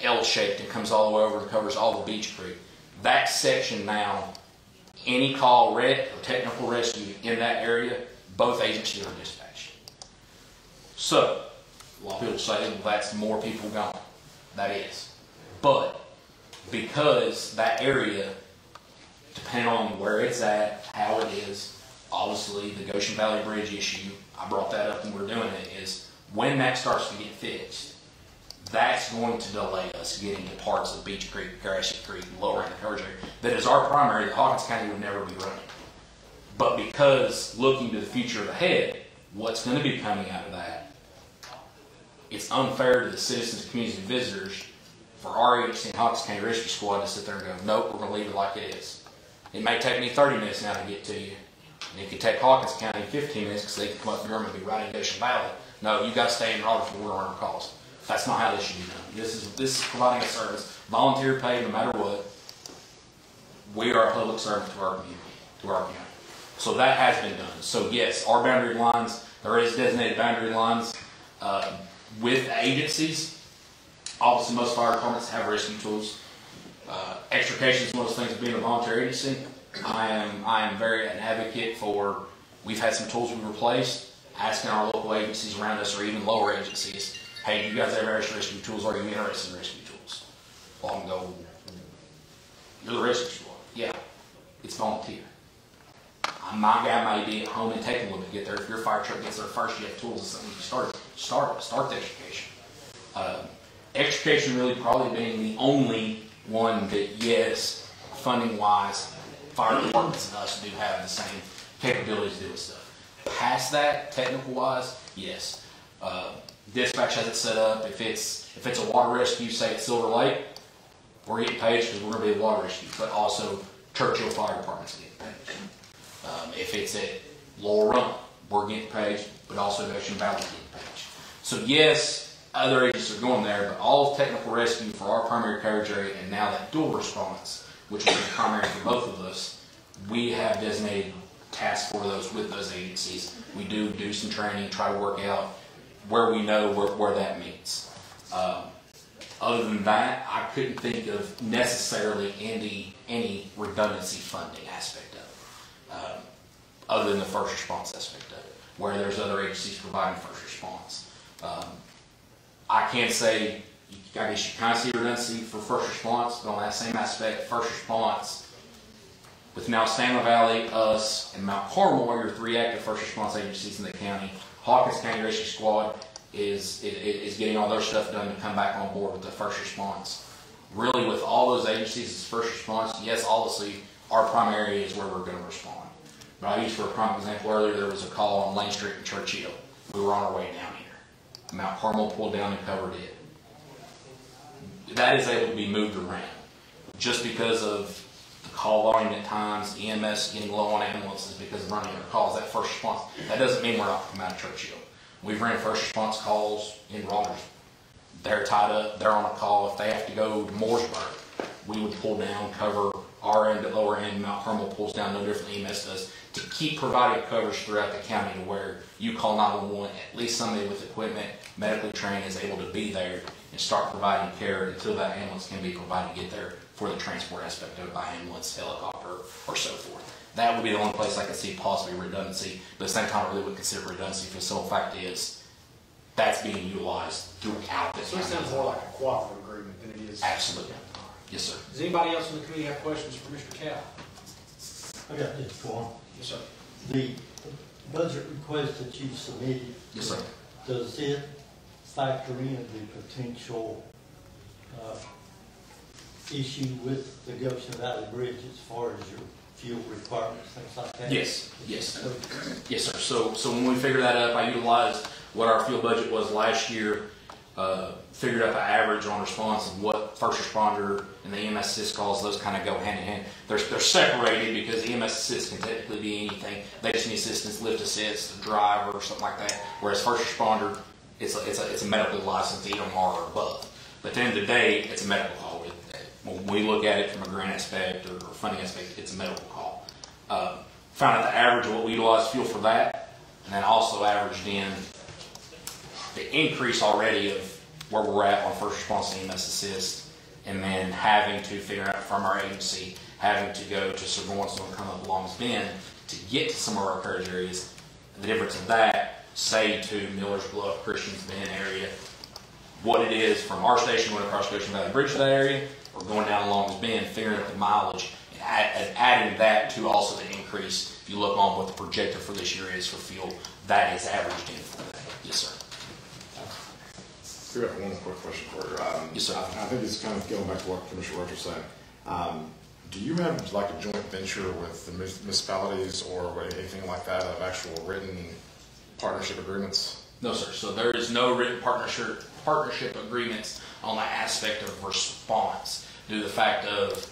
L shaped and comes all the way over and covers all the Beach Creek. That section now, any call, wreck, or technical rescue in that area, both agencies are dispatched. So, a lot of people say, well, that's more people gone. That is. But, because that area, depending on where it's at, how it is, obviously the Goshen Valley Bridge issue, I brought that up when we were doing it, is when that starts to get fixed, that's going to delay us getting to parts of Beach Creek, Gratiot Creek, lowering the coverage area. That is our primary, that Hawkins County would never be running. But because looking to the future ahead, what's going to be coming out of that, it's unfair to the citizens, communities, and visitors for our agency and Hawkins County Rescue Squad to sit there and go, nope, we're going to leave it like it is. It may take me 30 minutes now to get to you. And it could take Hawkins County 15 minutes because they can come up here and be right in Goshen Valley. No, you got to stay in Rogersville, we're on our calls. That's not how this should be done. This is providing a service, volunteer paid, no matter what. We are a public servant to our community, So that has been done. So yes, our boundary lines, there is designated boundary lines with agencies. Obviously, most fire departments have rescue tools. Extrication is one of those things of being a volunteer agency. I am very an advocate for, we've had some tools we replaced, asking our local agencies around us or even lower agencies, hey, do you guys have rescue tools? Are you interested in rescue tools? Well, I can go, you're the rescue squad. Yeah, it's volunteer. My guy may be at home and take a little bit to get there. If your fire truck gets there first, you have tools and something you start the extrication. Extrication really probably being the only one that, yes, funding-wise, fire departments and us do have the same capabilities to do with stuff. Past that, technical-wise, yes. Dispatch has it set up. If it's a water rescue, say at Silver Lake, we're getting paid because we're going to be a water rescue, but also Churchill Fire Department's getting paid. If it's at Laurel Run, we're getting paid, but also Goshen Valley's getting paid. So yes, other agencies are going there, but all technical rescue for our primary coverage area and now that dual response, which will be primary for both of us, we have designated tasks for those with those agencies. We do some training, try to work out where we know where that meets. Other than that, I couldn't think of necessarily any redundancy funding aspect of it, other than the first response aspect of it, where there's other agencies providing first response. I can't say, I guess you kind of see redundancy for first response, but on that same aspect, first response, with now Stanley Valley, us, and Mount Carmel are your three active first response agencies in the county. Hawkins County Rescue Squad is getting all their stuff done to come back on board with the first response. Really, with all those agencies, it's first response. Yes, obviously, our primary area is where we're going to respond. But I used for a prime example earlier, there was a call on Lane Street in Churchill. We were on our way down here. Mount Carmel pulled down and covered it. That is able to be moved around just because of the call volume at times, EMS getting low on ambulances because of running their calls, that first response. That doesn't mean we're not coming out of Churchill. We've ran first response calls in Rogersville. They're tied up, they're on a call. If they have to go to Mooresburg, we would pull down, cover our end at lower end. Mount Carmel pulls down, no different than EMS does, to keep providing coverage throughout the county to where you call 911, at least somebody with equipment, medically trained, is able to be there and start providing care until that ambulance can be provided to get there for the transport aspect of it by ambulance, helicopter, or so forth. That would be the only place I could see possibly redundancy, but at the same time I really wouldn't consider redundancy for the simple fact is that's being utilized throughout the So it county. sounds more like a cooperative agreement than it is. Absolutely. Yes, sir. Does anybody else in the committee have questions for Mr. Cal? I got just one. Yes, sir. The budget request that you submitted. Yes, sir. Does it factor in the potential issue with the Goshen Valley Bridge as far as your fuel requirements, things like that? Yes, yes, yes, sir. So when we figured that up, I utilized what our fuel budget was last year, figured up an average on response of what first responder and the EMS assist calls, those kind of go hand in hand. They're separated because EMS assist can technically be anything. They just need assistance, lift assist, driver, or something like that. Whereas first responder, it's a medical license, EMR or above. But at the end of the day, it's a medical call. When we look at it from a grant aspect or funding aspect, it's a medical call. Found out the average of what we utilize fuel for that, and then also averaged in the increase already of where we're at on first response and EMS assist, and then having to figure out from our agency, having to go to Sir and come up Longs Bend to get to some of our coverage areas. The difference of that, say to Miller's Bluff, Christians Bend area, what it is from our station going across Goshen Valley Bridge to that area, or going down Longs Bend, figuring out the mileage, and adding that to also the increase. If you look on what the projector for this year is for fuel, that is averaged in for that. Yes, sir. I have one quick question for you. Yes, sir. I think it's kind of going back to what Commissioner Rogers said. Do you have like a joint venture with the municipalities or anything like that of actual written partnership agreements? No, sir. So there is no written partnership agreements on the aspect of response due to the fact of,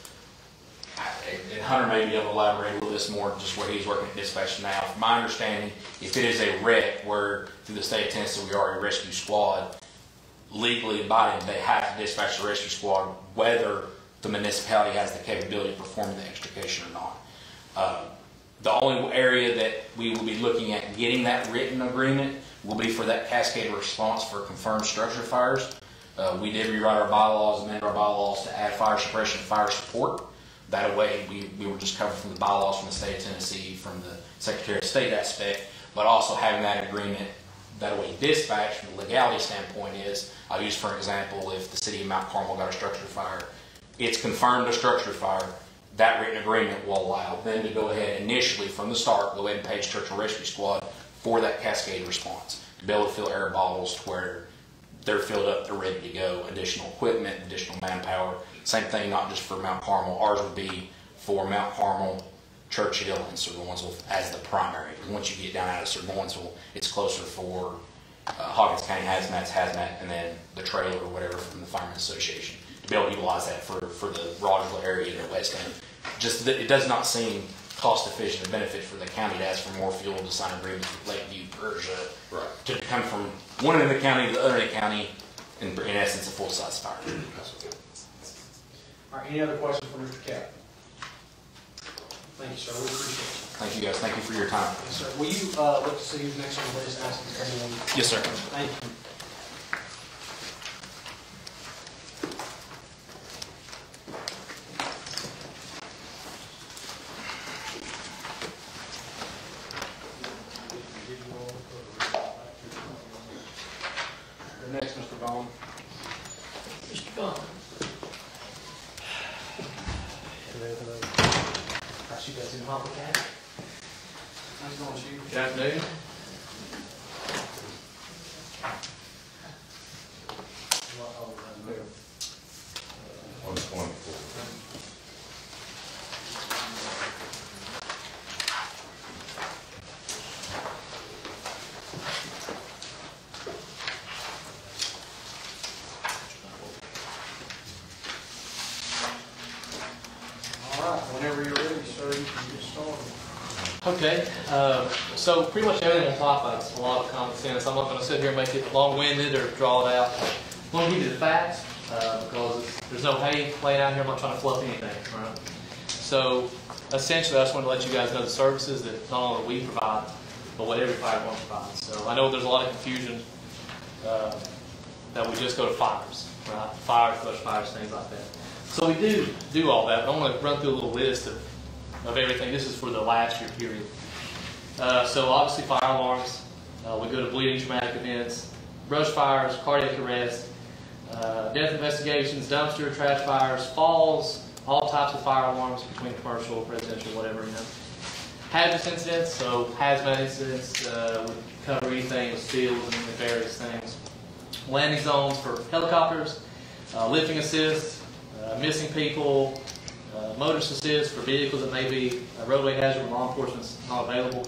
and Hunter may be able to elaborate a little bit more just where he's working at dispatch now. From my understanding, if it is a wreck where through the state of Tennessee we are a rescue squad, legally abiding, they have to dispatch the rescue squad whether the municipality has the capability of performing the extrication or not. The only area that we will be looking at getting that written agreement will be for that cascade response for confirmed structure fires. We did rewrite our bylaws, amend our bylaws to add fire suppression, fire support. That way we were just covered from the bylaws from the state of Tennessee, from the Secretary of State aspect, but also having that agreement that way dispatch from the legality standpoint is, I'll use for example, if the city of Mount Carmel got a structure fire, it's confirmed a structure fire, that written agreement will allow them to go ahead initially from the start, go ahead and page Churchill Rescue Squad for that cascade response, to be able to fill air bottles to where they're filled up, they're ready to go, additional equipment, additional manpower. Same thing, not just for Mount Carmel, ours would be for Mount Carmel, Churchill, and Sir Lawrenceville as the primary. Once you get down out of Sir Lawrenceville, it's closer for Hawkins County Hazmat, and then the trailer or whatever from the Firemen's Association to be able to utilize that for the Rogersville area to West End. Just that it does not seem cost efficient and benefit for the county to ask for more fuel to sign agreements with Lakeview, Persia, to come from one end of the county to the other end of the county, in essence, a full-size fire. All right, any other questions for Mr. Cap? Thank you, sir. We appreciate it. Thank you, guys. Thank you for your time. Yes, sir. Will you look to see who's next on the list? Ask them to come in? Yes, sir. Thank you. You're next, Mr. Vaughn. Mr. Vaughn. You guys in public at? How's it going, Chief? Good afternoon. All right, whenever you're ready, sir, you can get started. Okay, so pretty much everything on top is a lot of common sense. I'm not going to sit here and make it long-winded or draw it out. I'm going to give you the facts because there's no hay laying out here. I'm not trying to fluff anything. Right? So essentially, I just wanted to let you guys know the services that not only we provide, but what every fire department provides. So I know there's a lot of confusion that we just go to fires, right? Fires, brush fires, things like that. So we do all that, but I want to run through a little list of everything. This is for the last year period. So obviously fire alarms, we go to bleeding traumatic events, brush fires, cardiac arrest, death investigations, dumpster, trash fires, falls, all types of fire alarms between commercial, residential, whatever, you know. Hazardous incidents, so hazmat incidents, we cover anything with spills and various things. Landing zones for helicopters, lifting assist, missing people, motorist assist for vehicles that may be a roadway hazard when law enforcement's not available,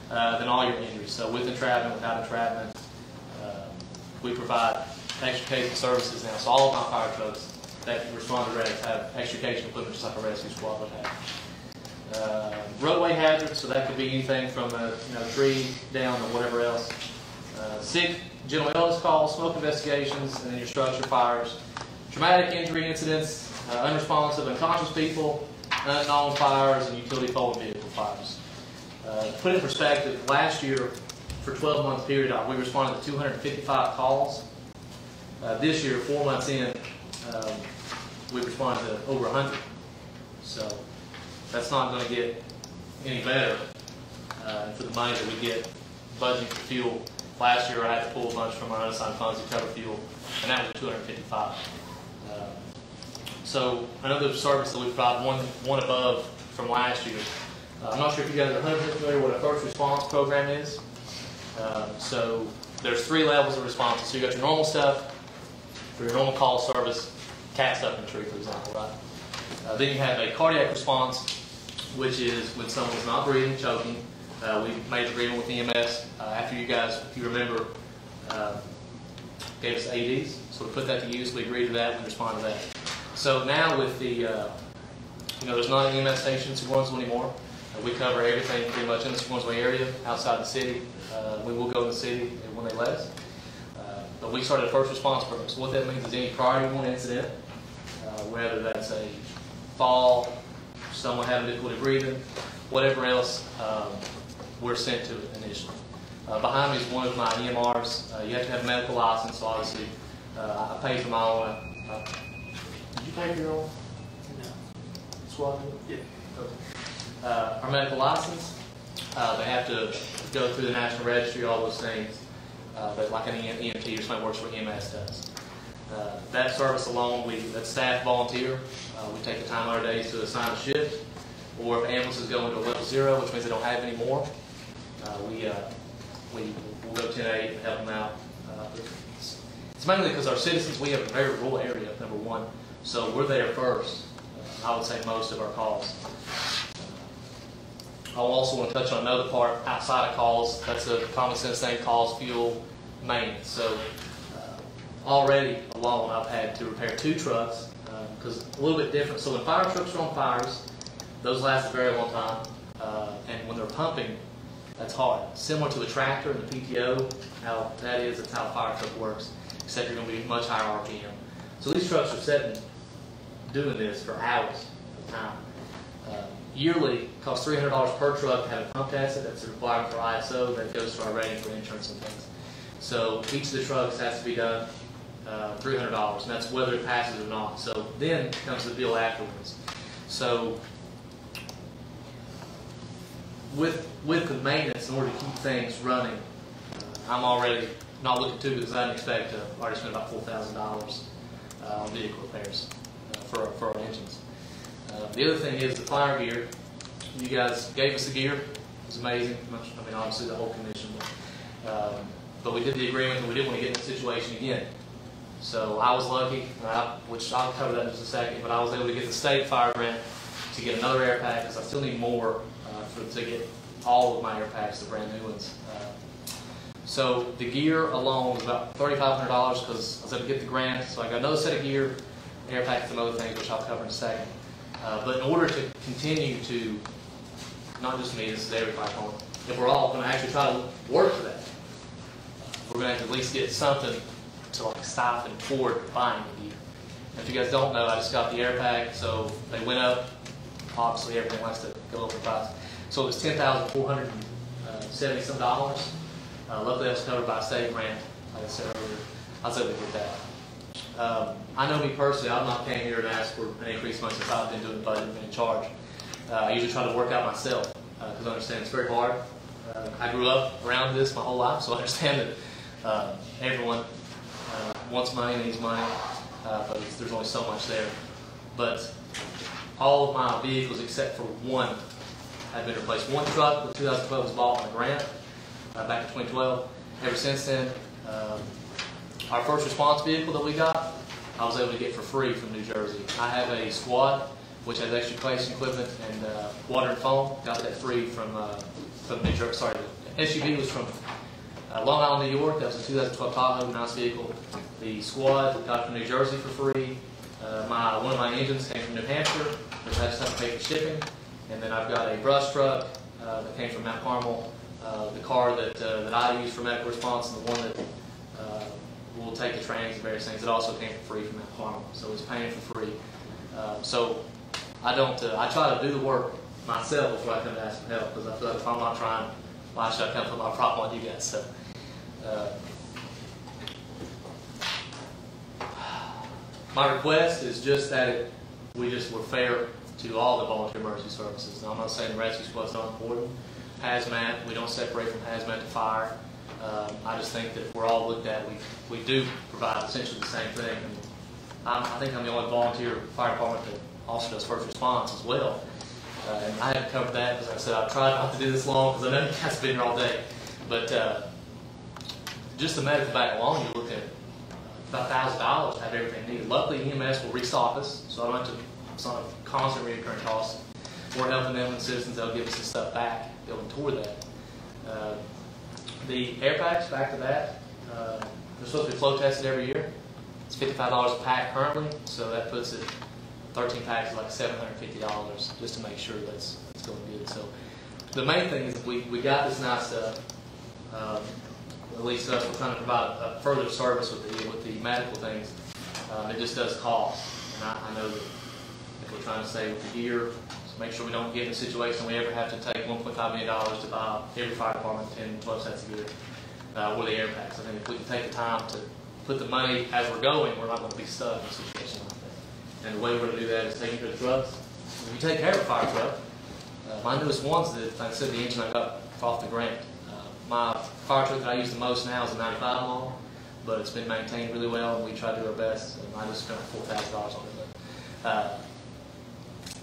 then all your injuries. So with entrapment, without entrapment, we provide extrication services now. So all of my fire trucks that respond to wrecks have extrication equipment just like a rescue squad would have. Roadway hazards, so that could be anything from a tree down to whatever else. Sick, general illness calls, smoke investigations, and then your structure fires. Traumatic injury incidents, unresponsive, unconscious people, unknown fires, and utility pole and vehicle fires. To put in perspective, last year, for a 12-month period, we responded to 255 calls. This year, 4 months in, we responded to over 100. So that's not going to get any better for the money that we get budgeting for fuel. Last year, I had to pull a bunch from our unassigned funds to cover fuel, and that was 255. So another service that we provide, one above from last year. I'm not sure if you guys are 100% familiar with what a first response program is. So there's 3 levels of responses. So you got your normal stuff, for your normal call service, cat stuff in the tree, for example, right? Then you have a cardiac response, which is when someone's not breathing, choking. We made an agreement with EMS after you guys, if you remember, gave us AEDs. So we put that to use. We agreed to that and respond to that. So now with the, there's not an EMS station in Seguansville anymore. We cover everything pretty much in the Seguansville area, outside the city. We will go in the city when they let us. But we started a first response program. So what that means is any priority 1 incident, whether that's a fall, someone having difficulty breathing, whatever else, we're sent to it initially. Behind me is one of my EMRs. You have to have a medical license, so obviously I paid for my own. Did you pay for your own? No. Squad? Yeah. Okay. Our medical license, they have to go through the National Registry, all those things, but like an EMT or somebody works for EMS does. That service alone, that's staff volunteer. We take the time out of our days to assign a shift, or if ambulances go into a level 0, which means they don't have any more, we'll go 10-8 and help them out. It's mainly because our citizens, we have a very rural area, number 1, so we're there first. I would say most of our calls. I also want to touch on another part outside of calls. That's a common sense thing, calls, fuel, maintenance. So already alone, I've had to repair 2 trucks because a little bit different. So when fire trucks are on fires, those last a very long time, and when they're pumping, that's hard. Similar to a tractor and the PTO, how that is, that's how a fire truck works, except you're going to be much higher RPM. So these trucks are sitting doing this for hours at a time. Yearly, costs $300 per truck to have a pump tested. That's a requirement for ISO. That goes to our rating for insurance and things. So each of the trucks has to be done $300, and that's whether it passes or not. So then comes the bill afterwards. So with the maintenance, in order to keep things running, I'm already not looking too, because I didn't expect to already spend about $4,000 on vehicle repairs for our engines. The other thing is the fire gear. You guys gave us the gear. It was amazing. I mean, obviously the whole commission. But we did the agreement and we didn't want to get in a situation again. So I was lucky, which I'll cover that in just a second, but I was able to get the state fire grant to get another air pack because I still need more to get all of my air packs, the brand new ones. So the gear alone was about $3,500 because I was able to get the grant. So I got another set of gear, air packs and other things, which I'll cover in a second. But in order to continue to, not just me, this is every fire department, if we're all going to actually try to work for that, we're going to have to at least get something to like stipend toward buying the gear. If you guys don't know, I just got the air pack, so they went up. Obviously, everything likes to go up in price. So it was $10,470 some dollars. Luckily, that was covered by a state grant, like I said earlier. I was able to get that. I know me personally, I've not came here and asked for an increase in money since I've been doing the budget and been in charge. I usually try to work out myself because I understand it's very hard. I grew up around this my whole life, so I understand that everyone wants money, needs money, but there's only so much there. But all of my vehicles except for one have been replaced. One truck with 2012 was bought on a grant back in 2012. Ever since then, our first response vehicle that we got, I was able to get for free from New Jersey. I have a squad which has extrication equipment and water and foam. Got that free from New Jersey. Sorry, the SUV was from Long Island, New York. That was a 2012 Tahoe, nice vehicle. The squad got from New Jersey for free. One of my engines came from New Hampshire, which I just have to pay for shipping. And then I've got a brush truck that came from Mount Carmel. The car that I use for medical response, and the one that will take the trains and various things, it also came for free from Mount Carmel. So it's paying for free. So I don't. I try to do the work myself before I come to ask for help, because I feel like if I'm not trying, why should I come put my problem on you guys? So. My request is just that we just were fair to all the volunteer emergency services. Now, I'm not saying the rescue squad's not important. Hazmat, we don't separate from hazmat to fire. I just think that if we're all looked at, we do provide essentially the same thing. I think I'm the only volunteer fire department that also does first response as well. And I haven't covered that because, like I said, I've tried not to do this long because I know you guys have been here all day. But just the medical bag alone, you're looking at about $1,000 to have everything needed. Luckily, EMS will restock us, so I don't have to. It's not a constant recurring cost. We're helping them and citizens. They'll give us this stuff back, building toward that. The air packs, back to that, they're supposed to be flow tested every year. It's $55 a pack currently, so that puts it 13 packs is like $750 just to make sure that's going good. So the main thing is we got this nice stuff. At least us, we're trying to provide a further service with the medical things. It just does cost, and I know that if we're trying to save with the gear, so make sure we don't get in a situation we ever have to take $1.5 million to buy every fire department 10, 12 sets of gear, or the air packs. I think if we can take the time to put the money as we're going, we're not going to be stuck in a situation like that. And the way we're going to do that is taking care of the trucks. If you take care of a fire truck, my newest one's that, like I said, the engine I got off the grant. My fire truck that I use the most now is a 95 model, but it's been maintained really well, and we try to do our best. And I just spent $4,000 on it. But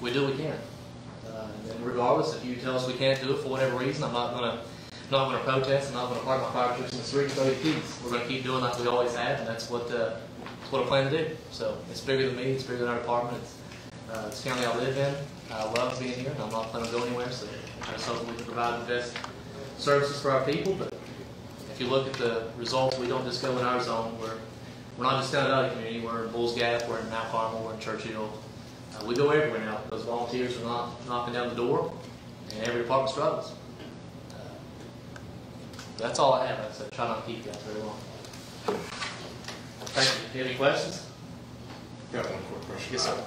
we do what we can. And regardless, if you tell us we can't do it for whatever reason, I'm not going to protest. I'm not going to park my fire trucks in the street and throw the keys. We're going to keep doing like we always have, and that's what I plan to do. So it's bigger than me. It's bigger than our department. It's the county I live in. I love being here, and I'm not planning to go anywhere. So I just hope we can provide the best services for our people. But if you look at the results, we don't just go in our zone. We're not just down in the community. We're in Bulls Gap. We're in Mount Carmel. We're in Churchill. We go everywhere now because volunteers are not knocking down the door, and every department struggles. That's all I have. Like I said, try not to keep you guys very long. Thank you. Do you have any questions? Got one quick question. Yes, sir.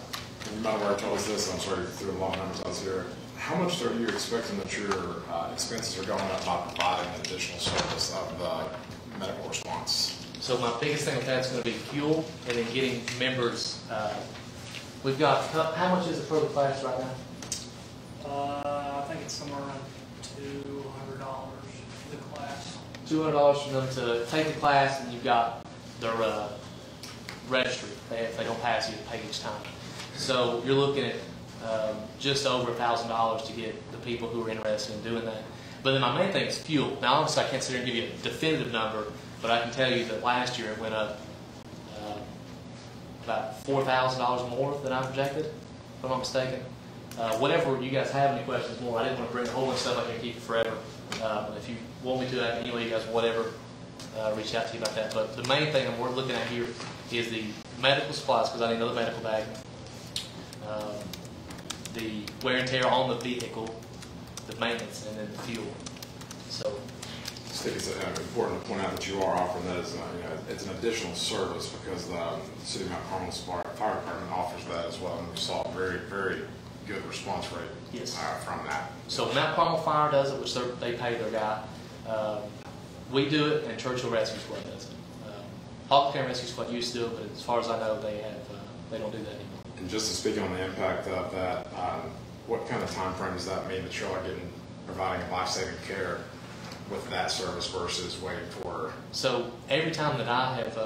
You might have already told us this. I'm sorry to throw the long numbers out here. How much are you expecting that your expenses are going up by providing an additional service of the medical response? So my biggest thing with that is going to be fuel, and then getting members. We've got, how much is it for the class right now? I think it's somewhere around $200 for the class. $200 for them to take the class, and you've got their registry. If they don't pass, you have to pay each time. So you're looking at just over $1,000 to get the people who are interested in doing that. But then my main thing is fuel. Now, obviously, I can't sit here and give you a definitive number, but I can tell you that last year it went up about $4,000 more than I projected, if I'm not mistaken. Whatever you guys have any questions more, I didn't want to bring a whole bunch of stuff up here and keep it forever. But if you want me to, I can email you guys whatever, reach out to you about that. But the main thing we're looking at here is the medical supplies, because I need another medical bag. the wear and tear on the vehicle, the maintenance, and then the fuel. So, Steve, it's important to point out that you are offering that as it's an additional service because the City of Mount Carmel Fire Department offers that as well, and we saw a very, very good response rate from that. So Mount Carmel Fire does it, which they pay their guy. We do it, and Churchill Rescue Squad does it. Hawkins County Rescue Squad used to do it, but as far as I know, they don't do that anymore. And just to speak on the impact of that, what kind of time frame does that mean that you are providing life-saving care with that service versus waiting for? So every time that I have,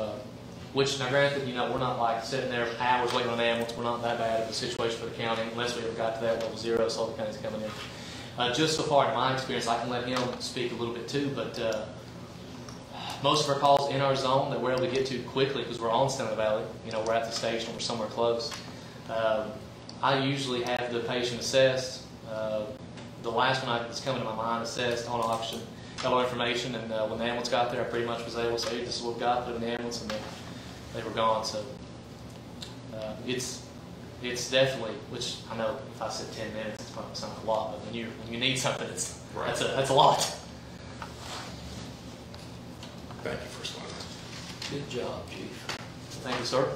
which now granted, we're not like sitting there for hours waiting on an ambulance. We're not that bad of a situation for the county unless we ever got to that level 0, so the county's coming in. Just so far in my experience, I can let him speak a little bit too, but most of our calls in our zone that we're able to get to quickly because we're on Stone Valley, we're at the station, we're somewhere close. I usually have the patient assessed. The last one that's coming to my mind, assessed on oxygen, got all information, and when the ambulance got there, I pretty much was able to say, this is what we got, put in the ambulance, and they were gone. So it's definitely, which I know if I said 10 minutes, it's probably sound a lot, but when you need something, that's a lot. Thank you for explaining that. Good job, Chief. Thank you, sir.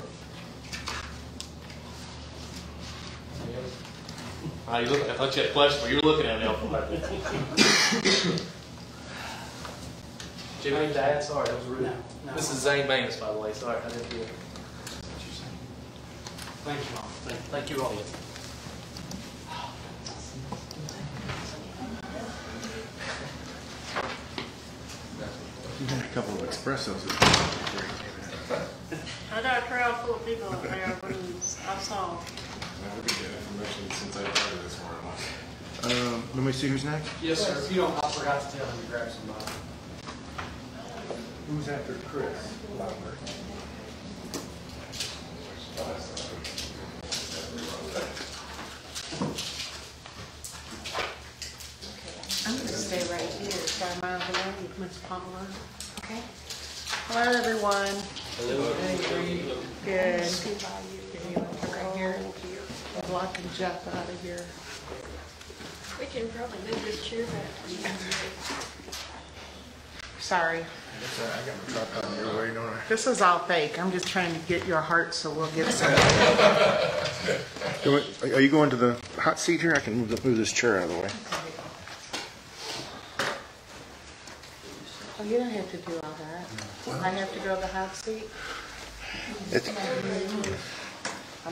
I thought you had a question, but you were looking at me. Jimmy, Dad, sorry, that was rude. No. This is Zane Manus, by the way. Sorry, I didn't hear. Thank you, Mom. Thank you all. You had a couple of espressos. I got a crowd full of people up there, I saw. We'll be getting information since I started this morning. Let me see who's next. Yes, sir. If you don't, I forgot to tell him to grab somebody. Who's after Chris? I'm going to stay right here, so I'm out of the way with Ms. Pomeroy. Okay. Hello, everyone. Hello. Hey, good. Right here. Blocking Jeff out of here. We can probably move this chair back. Sorry. I got my tripod on your way, don't I? This is all fake. I'm just trying to get your heart so we'll get some. Are you going to the hot seat here? I can move this chair out of the way. Oh, you don't have to do all that. I have to go to the hot seat? It's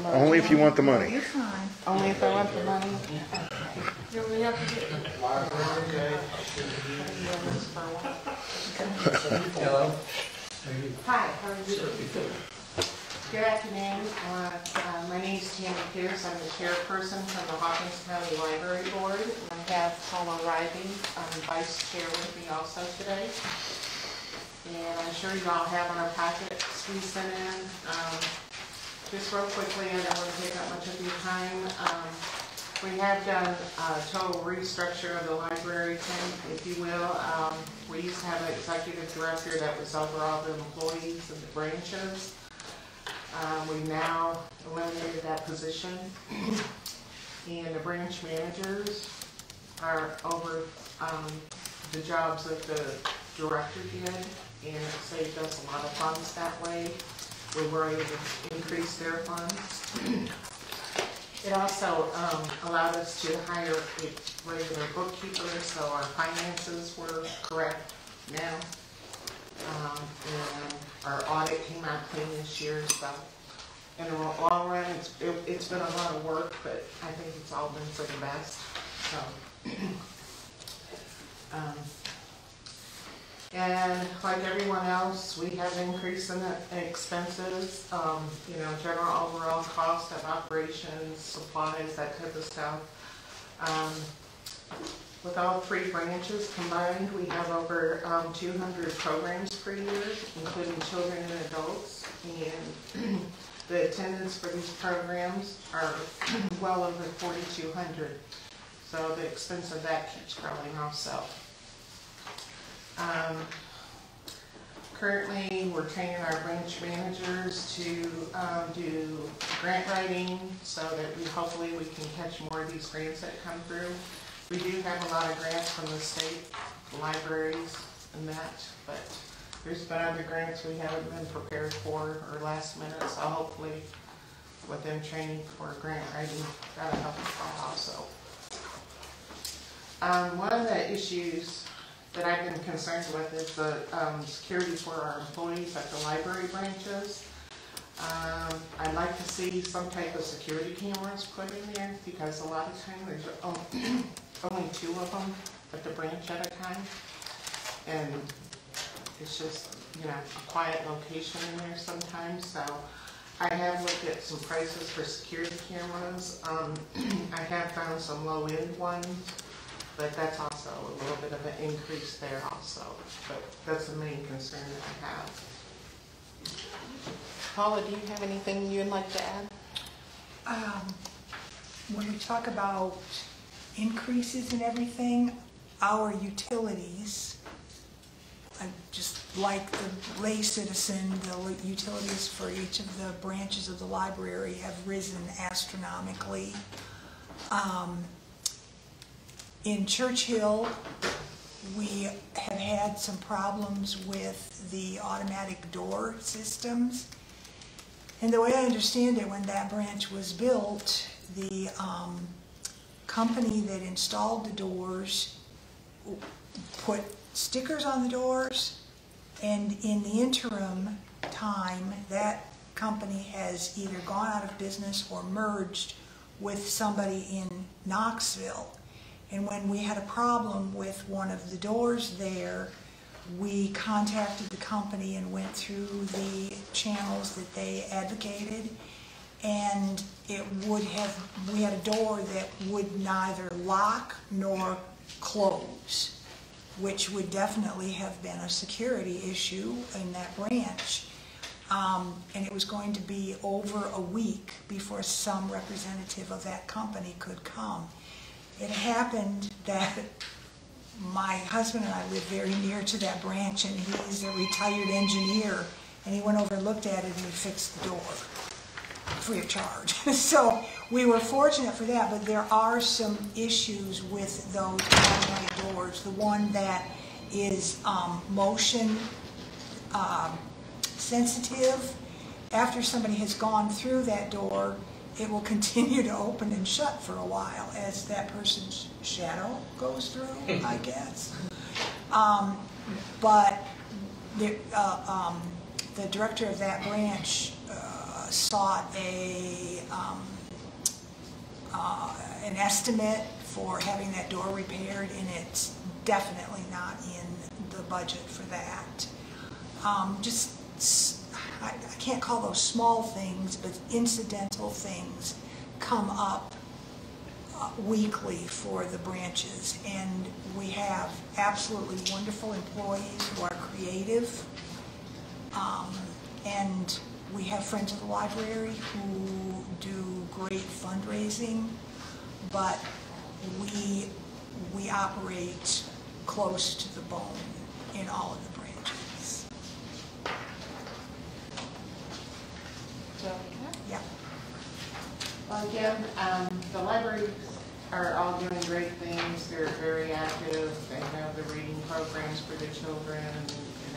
only if you want the money. You're fine. Only if I want the money? Do we have to get... Hello. Hi, how are you? Good afternoon. My name is Tammy Pierce. I'm the chairperson from the Hawkins County Library Board. I have Paula Riley, vice chair with me also today. And I'm sure you all have on our packets we sent in. Just real quickly, I don't want to take up much of your time. We have done a total restructure of the library, if you will. We used to have an executive director that was over all the employees of the branches. We now eliminated that position. And the branch managers are over the jobs that the director did, and it saved us a lot of funds that way. We were able to increase their funds. It also allowed us to hire a regular bookkeeper, so our finances were correct now. And our audit came out clean this year, so in the long run, it's been a lot of work, but I think it's all been for the best. So, and like everyone else, we have increased in the expenses, general overall cost of operations, supplies, that type of stuff. With all 3 branches combined, we have over 200 programs per year, including children and adults. And the attendance for these programs are well over 4,200. So the expense of that keeps growing also. Currently, we're training our branch managers to do grant writing so that hopefully we can catch more of these grants that come through. We do have a lot of grants from the state, libraries and that, but there's been other grants we haven't been prepared for or last minute, so hopefully with them training for grant writing, that'll help us out also. One of the issues that I've been concerned with is the security for our employees at the library branches. I'd like to see some type of security cameras put in there because a lot of times there's only 2 of them at the branch at a time. And it's just, you know, a quiet location in there sometimes. So I have looked at some prices for security cameras. I have found some low-end ones, but that's also a little bit of an increase there also. But that's the main concern that I have. Paula, do you have anything you'd like to add? When we talk about increases in everything, our utilities, just like the lay citizen, the utilities for each of the branches of the library have risen astronomically. In Churchill, we have had some problems with the automatic door systems. And the way I understand it, when that branch was built, the company that installed the doors put stickers on the doors, and in the interim time, that company has either gone out of business or merged with somebody in Knoxville. And when we had a problem with one of the doors there, we contacted the company and went through the channels that they advocated, and we had a door that would neither lock nor close, which would definitely have been a security issue in that branch. And it was going to be over a week before some representative of that company could come. It happened that my husband and I live very near to that branch, and he's a retired engineer, and he went over and looked at it and he fixed the door free of charge. So we were fortunate for that, but there are some issues with those automatic doors. The one that is motion sensitive, after somebody has gone through that door, it will continue to open and shut for a while as that person's shadow goes through, I guess. But the director of that branch sought an estimate for having that door repaired, and it's definitely not in the budget for that. I can't call those small things, but incidental things come up weekly for the branches, and we have absolutely wonderful employees who are creative, and we have friends of the library who do great fundraising, but we operate close to the bone in all of the branches. Yeah. Well, again, the libraries are all doing great things. They're very active. They have the reading programs for the children, and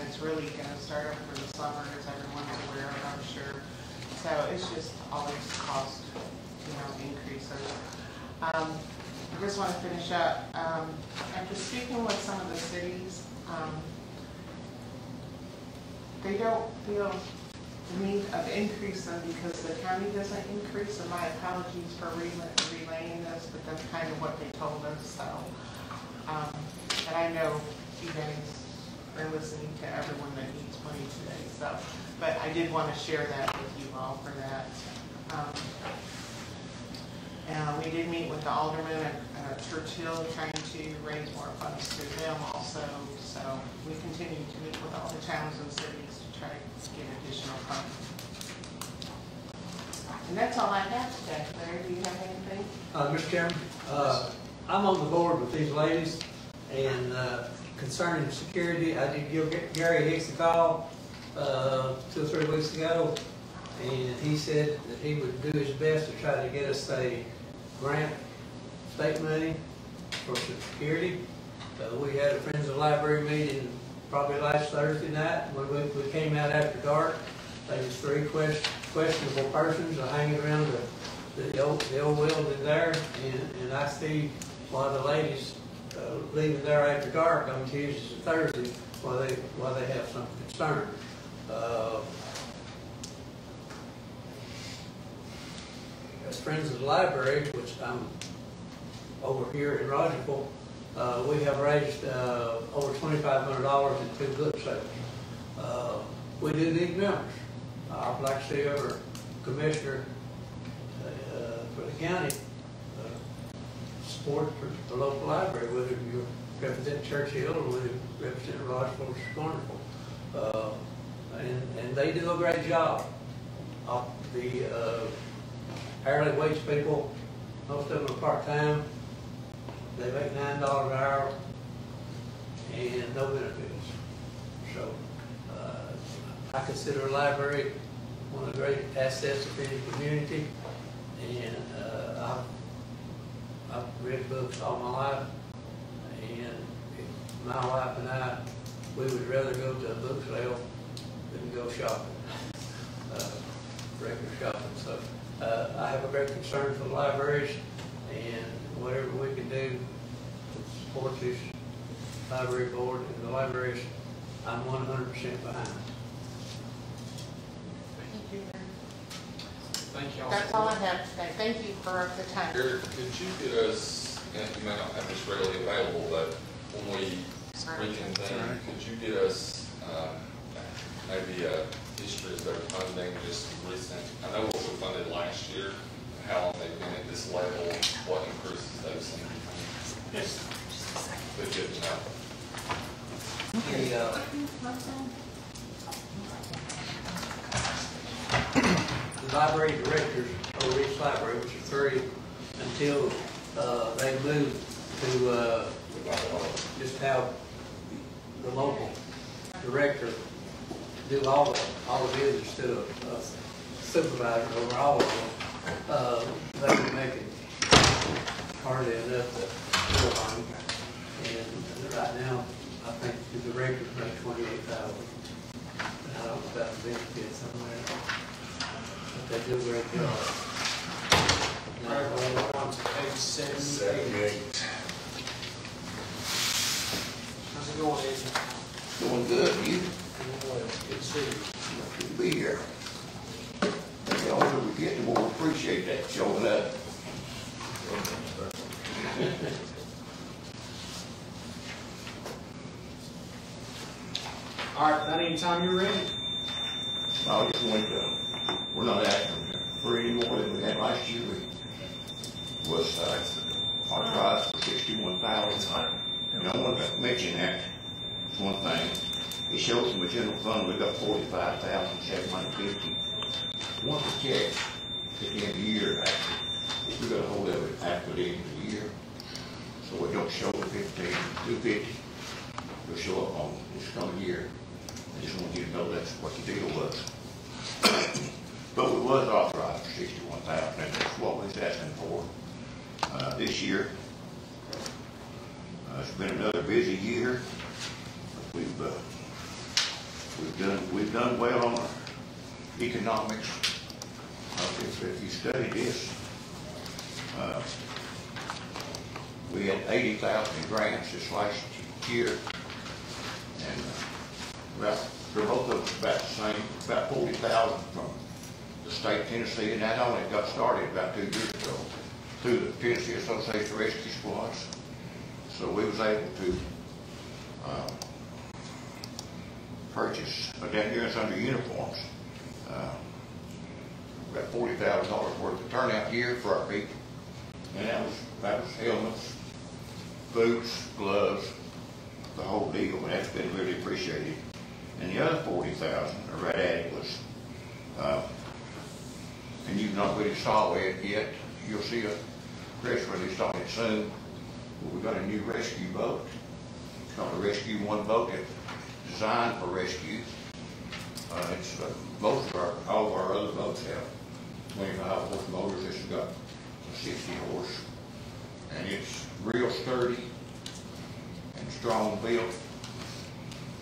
it's really going to start up for the summer, as everyone's aware of, I'm sure. So it's just always cost, increases. I just want to finish up. After speaking with some of the cities, they don't feel the need of increasing because the county doesn't increase, and my apologies for relaying this, but that's kind of what they told us. So, and I know you guys are listening to everyone that needs money today. So, but I did want to share that with you all for that. And we did meet with the alderman at Churchill, trying to raise more funds through them also. So we continue to meet with all the towns and cities to try to get additional funds. And that's all I have today. Larry, do you have anything? Mr. Chairman, I'm on the board with these ladies, and concerning security, I did give Gary Hicks a call 2 or 3 weeks ago, and he said that he would do his best to try to get us a grant, state money for some security. We had a Friends of the Library meeting probably last Thursday night. When we came out after dark, there was 3 questionable persons hanging around the old building there, and I see one of the ladies leaving there after dark on Tuesdays and Thursdays while they have some concern. As Friends of the Library, which I'm over here in Rogersville, we have raised over $2,500 in 2 book sales. We do need members. I'd like to see our commissioner for the county support for the local library, whether you represent Churchill or whether you represent Rogersville or Scornful. And they do a great job. The hourly wage people, most of them are part-time. They make $9 an hour and no benefits. So I consider a library one of the great assets of any community, and I've read books all my life, and my wife and I, we would rather go to a book sale than go shopping, regular shopping. So I have a great concern for the libraries, and whatever we can do to support this library board and the libraries, I'm 100% behind. Thank you. Thank you all. That's all I have today. Thank you for the time. Eric, could you get us, and you may not have this readily available, but when we reconvene, could you get us maybe a history of their funding, just recent? I know what we funded last year, how long they've been at this level, what increases they've seen. Yes. But good to know. The library directors over each library, which are 3, until they move to just have the local director do all of it instead of supervisor over all of them. They would make it hardly enough to do on. And right now, I think the directors make $28,000. And I don't know about the benefits somewhere. They do a great job. All right, we're on to page 78. How's it going, Agent? Doing good, you? Good to see you. Good to be here. The older we get, the more we appreciate that showing up. All right, about any time you're ready. I just went we're not asking for any more than we had last year. We was authorized for $61,000. And I want to mention that one thing. It shows in the general fund we've got $45,750. Once we check at the end of the year, actually, we got a hold of it after the end of the year. So it don't show the $15,250. It'll show up on this coming year. I just want you to know that's what the deal was. But we was authorized for $61,000, and that's what we was asking for this year. It's been another busy year. We've done well on our economics. If you study this, we had 80,000 in grants this last year, and for both of us about the same, about 40,000 from the state of Tennessee, and that only got started about 2 years ago through the Tennessee Association of Rescue Squads. So we was able to purchase, down here it's under uniforms, about $40,000 worth of turnout gear for our people. And that was helmets, boots, gloves, the whole deal, and that's been really appreciated. And the other 40,000, right at it, was, and you've not really saw it yet, you'll see a press release on it soon. We got a new rescue boat, It's called a Rescue One boat. It's designed for rescue. All of our other boats have 25 horse motors. This has got a 60 horse. And it's real sturdy and strong built.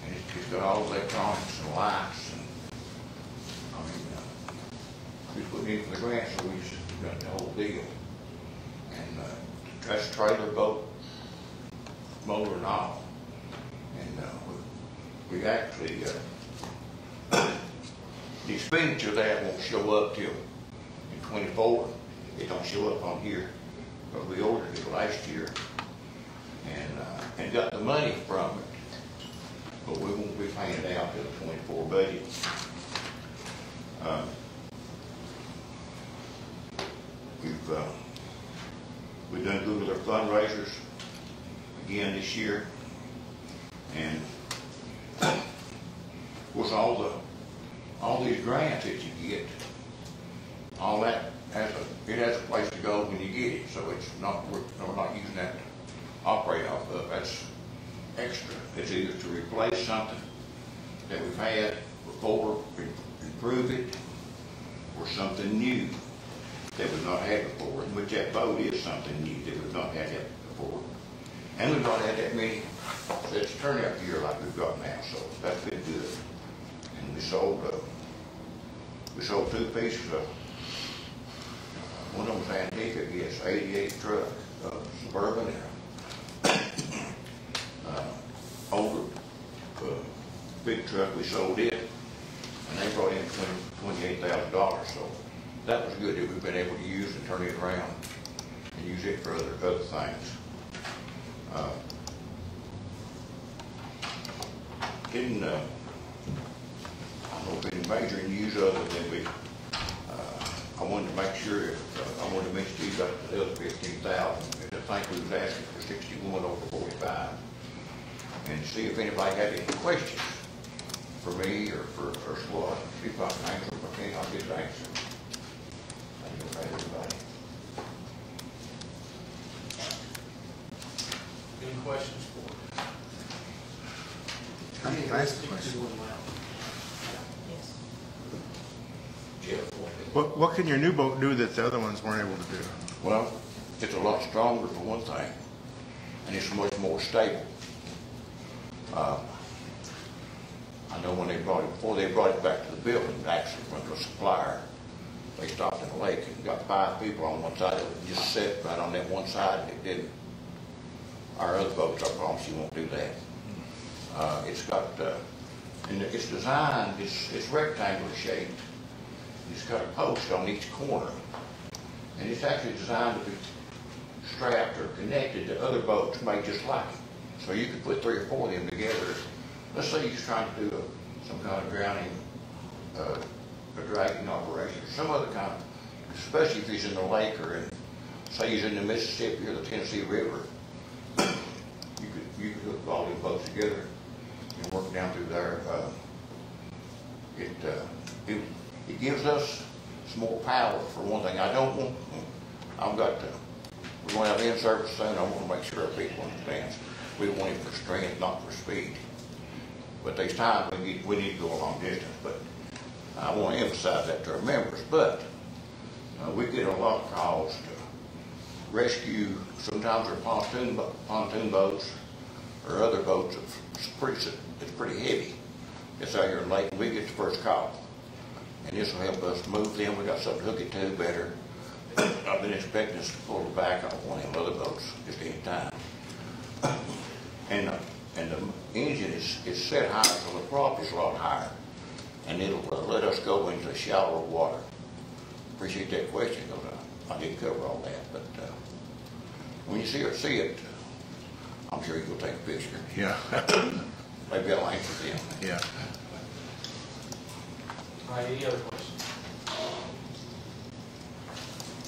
And it's got all electronics and lights. And, I mean, we put it in for the grant, so we just got the whole deal. And that's a trailer boat, motor and all. And we actually, the expenditure of that won't show up till in 24. It don't show up on here, but we ordered it last year and got the money from it, but we won't be paying it out till the 24 budget. We've done good with our fundraisers again this year, and of course all these grants that you get, all that has a place to go when you get it. So it's not, we're not using that to operate off of. That's extra. It's either to replace something that we've had before, improve it, or something new that we've not had before, which that boat is something new that we've not had before. And we've not had that many that's turned out year like we've got now, so that's been good. And we sold 2 pieces of, one of them was antique, I guess, 88 truck, Suburban, and older big truck, we sold it, and they brought in $28,000, so that was good that we've been able to use and turn it around and use it for other things. I don't know if any major news other than I wanted to make sure, I wanted to mention to you about the other 15,000. I think we was asking for 61 over 45. And see if anybody had any questions for me or for squad. See if I can answer them. If I can't, I'll get the answer. Thank you for everybody. Any questions for me? Can I ask a question? What can your new boat do that the other ones weren't able to do? Well, it's a lot stronger for one thing, and it's much more stable. I know when they brought it, before they brought it back to the building, actually went to a supplier. They stopped in the lake and got 5 people on one side. It would just sit right on that one side, and it didn't. Our other boats, I promise you, won't do that. It's got, and it's designed, it's rectangular shaped. It's got a post on each corner, and it's actually designed to be strapped or connected to other boats made just like it. So you could put 3 or 4 of them together. Let's say you're trying to do some kind of drowning, a dragging operation, or some other kind of, especially if he's in the lake or say he's in the Mississippi or the Tennessee River. You could hook all these boats together and work down through there. It gives us some more power for one thing. We're going to have in-service soon. I want to make sure our people understand. We want it for strength, not for speed. But there's times we need to go a long distance. But I want to emphasize that to our members. But we get a lot of calls to rescue. Sometimes they're pontoon boats or other boats. It's pretty heavy. It's out here in the lake, and we get the first call. And this will help us move them. We got something to hook it to better. I've been expecting us to pull it back on one of them other boats just any time. And the engine is set higher, so the prop is a lot higher. And it'll let us go into shallower water. Appreciate that question, because I didn't cover all that. But when you see it, I'm sure you'll take a picture. Yeah. Maybe I'll answer them. Yeah. All right, any other questions?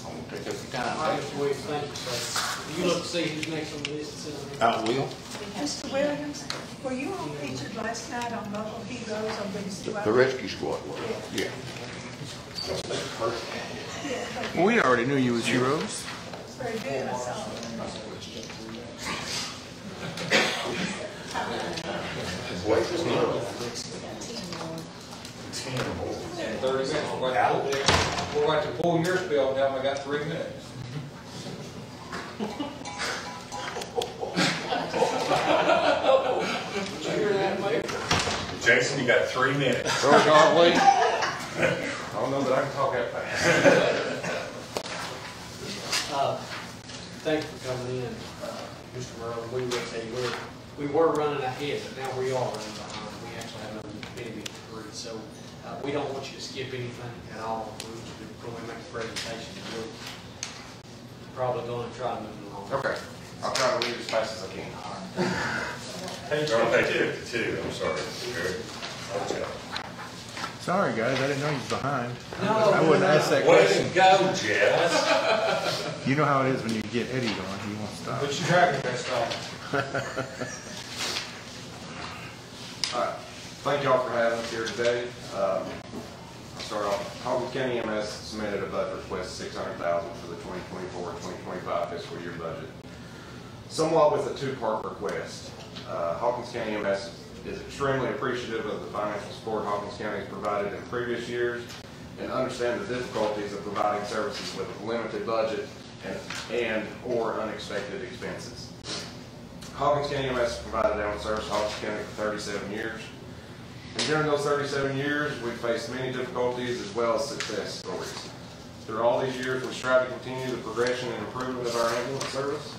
I'm going to take up your time. All right, Mr. Williams, thank you, sir. You look to see who's next on the list. I will. Mr. Williams, were you all featured last night on Local Heroes on BBC? The rescue squad was, yeah. Well, we already knew you was heroes. It's very good, I saw it. Wait this month. And 30 minutes, we're going to pull your spill and tell them I got 3 minutes. Did you hear that, Mayor? Jason, you got 3 minutes. George, aren't we? I don't know that I can talk that fast. Thanks for coming in, Mr. Merlin. We were running ahead, but now we are running behind. We actually have another meeting at 3, so we don't want you to skip anything at all. We want you to go and make a presentation. We're probably going to try to move along. Okay, I'll try to read as fast as I can. Page 52, I'm sorry. Okay. Sorry, guys, I didn't know you was behind. No, I wouldn't ask that question. Way to go, Jess. You know how it is when you get Eddie going, he won't stop. Put your driving vest on. All right, thank y'all for having us here today. I'll start off. Hawkins County EMS submitted a budget request of $600,000 for the 2024-2025 fiscal year budget, somewhat with a two-part request. Hawkins County EMS is extremely appreciative of the financial support Hawkins County has provided in previous years and understand the difficulties of providing services with a limited budget and or unexpected expenses. Hawkins County EMS provided ambulance service to Hawkins County for 37 years. And during those 37 years, we've faced many difficulties as well as success stories. Through all these years, we strive to continue the progression and improvement of our ambulance service.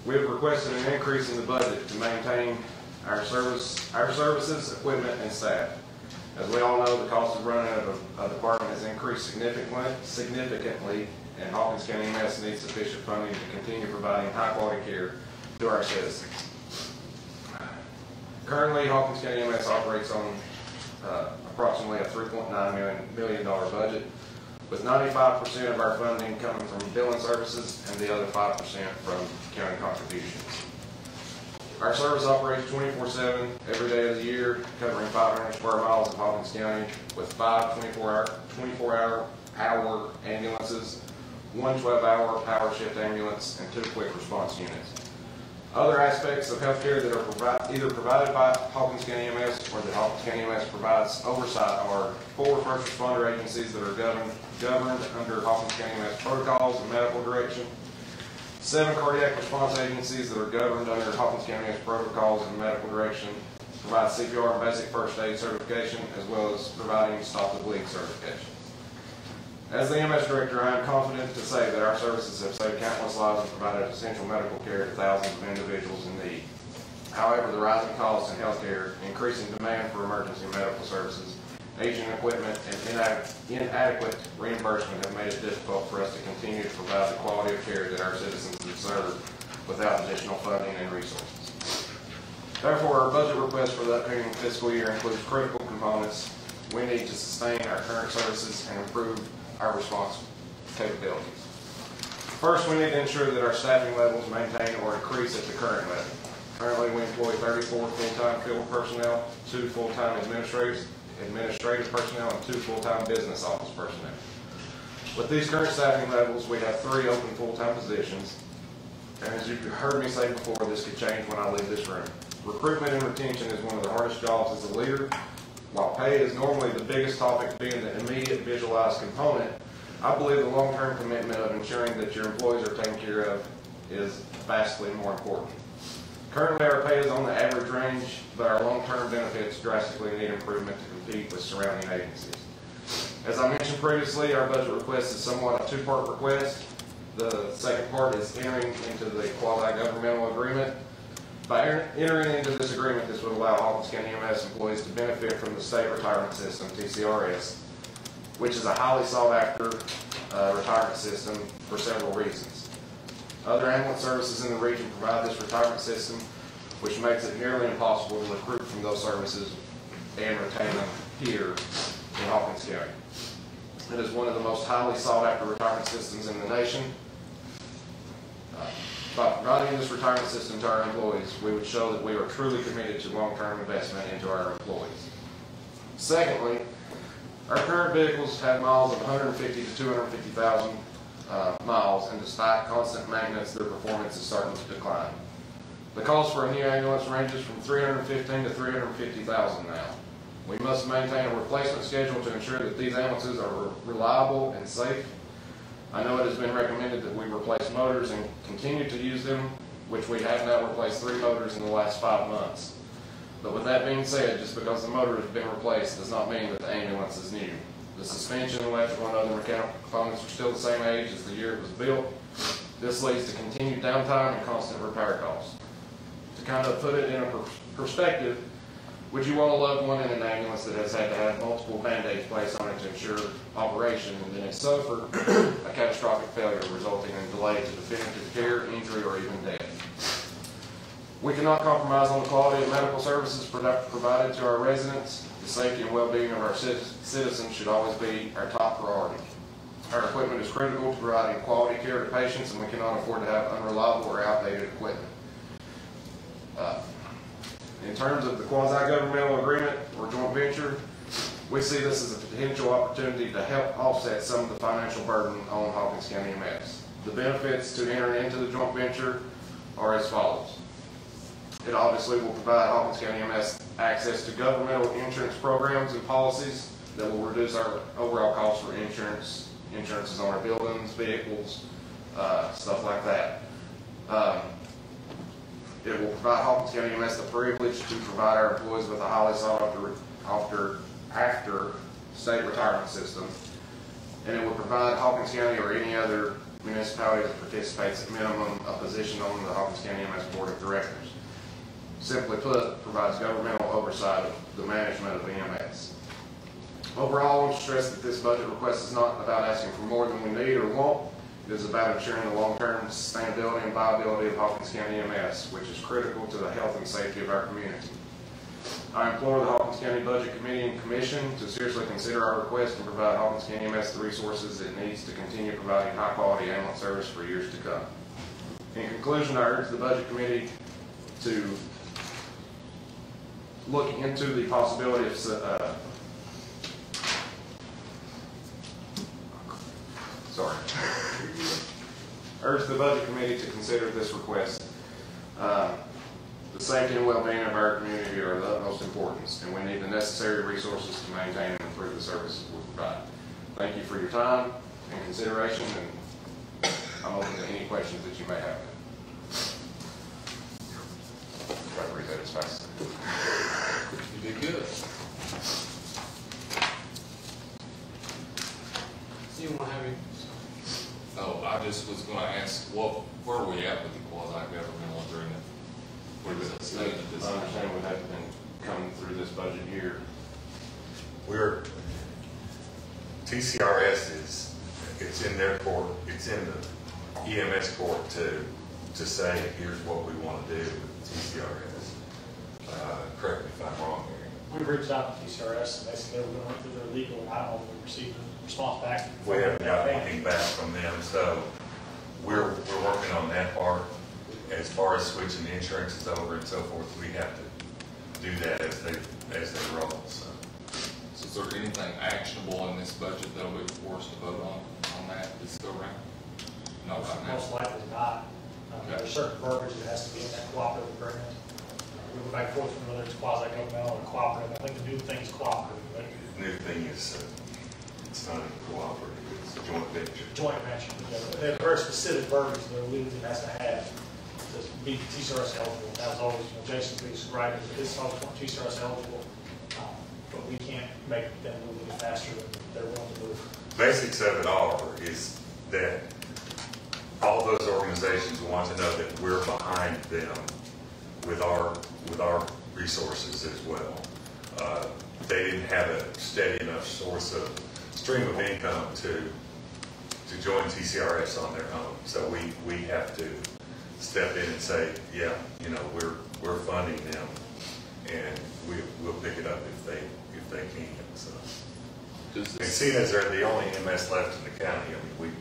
We have requested an increase in the budget to maintain our services, equipment, and staff. As we all know, the cost of running a department has increased significantly, and Hawkins County EMS needs sufficient funding to continue providing high-quality care to our citizens. Currently, Hawkins County EMS operates on approximately a $3.9 million budget, with 95% of our funding coming from billing services and the other 5% from county contributions. Our service operates 24/7 every day of the year, covering 500 square miles of Hawkins County with 5 24-hour ambulances, 1 12-hour power shift ambulance, and 2 quick response units. Other aspects of healthcare that are either provided by Hawkins County EMS or that Hawkins County EMS provides oversight are 4 first responder agencies that are governed under Hawkins County EMS protocols and medical direction, 7 cardiac response agencies that are governed under Hawkins County EMS protocols and medical direction, provide CPR and basic first aid certification, as well as providing stop the bleed certification. As the EMS director, I am confident to say that our services have saved countless lives and provided essential medical care to thousands of individuals in need. However, the rising costs in healthcare, increasing demand for emergency medical services, aging equipment, and inadequate reimbursement have made it difficult for us to continue to provide the quality of care that our citizens deserve without additional funding and resources. Therefore, our budget request for the upcoming fiscal year includes critical components we need to sustain our current services and improve our response capabilities. First, we need to ensure that our staffing levels maintain or increase at the current level. Currently, we employ 34 full-time field personnel, 2 full-time administrative personnel, and 2 full-time business office personnel. With these current staffing levels, we have 3 open full-time positions, and as you've heard me say before, this could change when I leave this room. Recruitment and retention is one of the hardest jobs as a leader. While pay is normally the biggest topic, being the immediate visualized component, I believe the long-term commitment of ensuring that your employees are taken care of is vastly more important. Currently, our pay is on the average range, but our long-term benefits drastically need improvement to compete with surrounding agencies. As I mentioned previously, our budget request is somewhat a 2-part request. The second part is entering into the quasi-governmental agreement. By entering into this agreement, this would allow Hawkins County EMS employees to benefit from the state retirement system, TCRS, which is a highly sought-after retirement system for several reasons. Other ambulance services in the region provide this retirement system, which makes it nearly impossible to recruit from those services and retain them here in Hawkins County. It is one of the most highly sought-after retirement systems in the nation. By providing this retirement system to our employees, we would show that we are truly committed to long-term investment into our employees. Secondly, our current vehicles have miles of 150 to 250,000 miles, and despite constant maintenance, their performance is starting to decline. The cost for a new ambulance ranges from $315,000 to $350,000 now. We must maintain a replacement schedule to ensure that these ambulances are reliable and safe. I know it has been recommended that we replace motors and continue to use them, which we have now replaced 3 motors in the last 5 months. But with that being said, just because the motor has been replaced does not mean that the ambulance is new. The suspension, electrical, and other mechanical components are still the same age as the year it was built. This leads to continued downtime and constant repair costs. To kind of put it in a perspective, would you want a loved one in an ambulance that has had to have multiple band-aids placed on it to ensure operation, and then it suffered a catastrophic failure resulting in delay to definitive care, injury, or even death? We cannot compromise on the quality of medical services provided to our residents. The safety and well-being of our citizens should always be our top priority. Our equipment is critical to providing quality care to patients, and we cannot afford to have unreliable or outdated equipment. In terms of the quasi-governmental agreement or joint venture, we see this as a potential opportunity to help offset some of the financial burden on Hawkins County EMS. The benefits to entering into the joint venture are as follows. It obviously will provide Hawkins County EMS access to governmental insurance programs and policies that will reduce our overall costs for insurances on our buildings, vehicles, stuff like that. It will provide Hawkins County EMS the privilege to provide our employees with a highly sought after state retirement system. And it will provide Hawkins County or any other municipality that participates at minimum a position on the Hawkins County EMS Board of Directors. Simply put, provides governmental oversight of the management of EMS. Overall, I want to stress that this budget request is not about asking for more than we need or want. It is about ensuring the long-term sustainability and viability of Hawkins County EMS, which is critical to the health and safety of our community. I implore the Hawkins County Budget Committee and Commission to seriously consider our request and provide Hawkins County EMS the resources it needs to continue providing high-quality ambulance service for years to come. In conclusion, I urge the Budget Committee to look into the possibility of urge the Budget Committee to consider this request. The safety and well-being of our community are of the utmost importance, and we need the necessary resources to maintain and improve the services we provide. Thank you for your time and consideration, and I'm open to any questions that you may have. Try to read that as fast. You did good. You want to have your... Oh, I just was going to ask, where are we at with the quasi-governmental agreement? Where does it say that this? I understand we have been coming through this budget year. TCRS it's in their court, it's in the EMS court to say, here's what we want to do with TCRS. Correct me if I'm wrong here. We reached out to TCRS, and basically they were going through their legal, and I don't know if we received a response back. We haven't got anything back from them, so we're working on that part. As far as switching the insurances over and so forth, we have to do that as they roll. So is there anything actionable in this budget that will be forced to vote on that this go around? Not right now. Most likely not. There's certain verbiage that has to be in that cooperative agreement. We go back and forth from whether it's quasi-governmental or cooperative. I think the new thing is cooperative. But the new thing is it's not a cooperative, it's a joint venture. Joint venture. They have very specific verbiage that legally has to have to be TCRS eligible. That was always, Jason please describe it. It's always TCRS eligible, but we can't make them move any faster than they're willing to move. Basics of it all is that all those organizations want to know that we're behind them with our resources as well. They didn't have a steady enough stream of income to join TCRS on their own. So we have to step in and say, yeah, you know, we're funding them, and we'll pick it up if they can. So, and seeing as they're the only MS left in the county, I mean,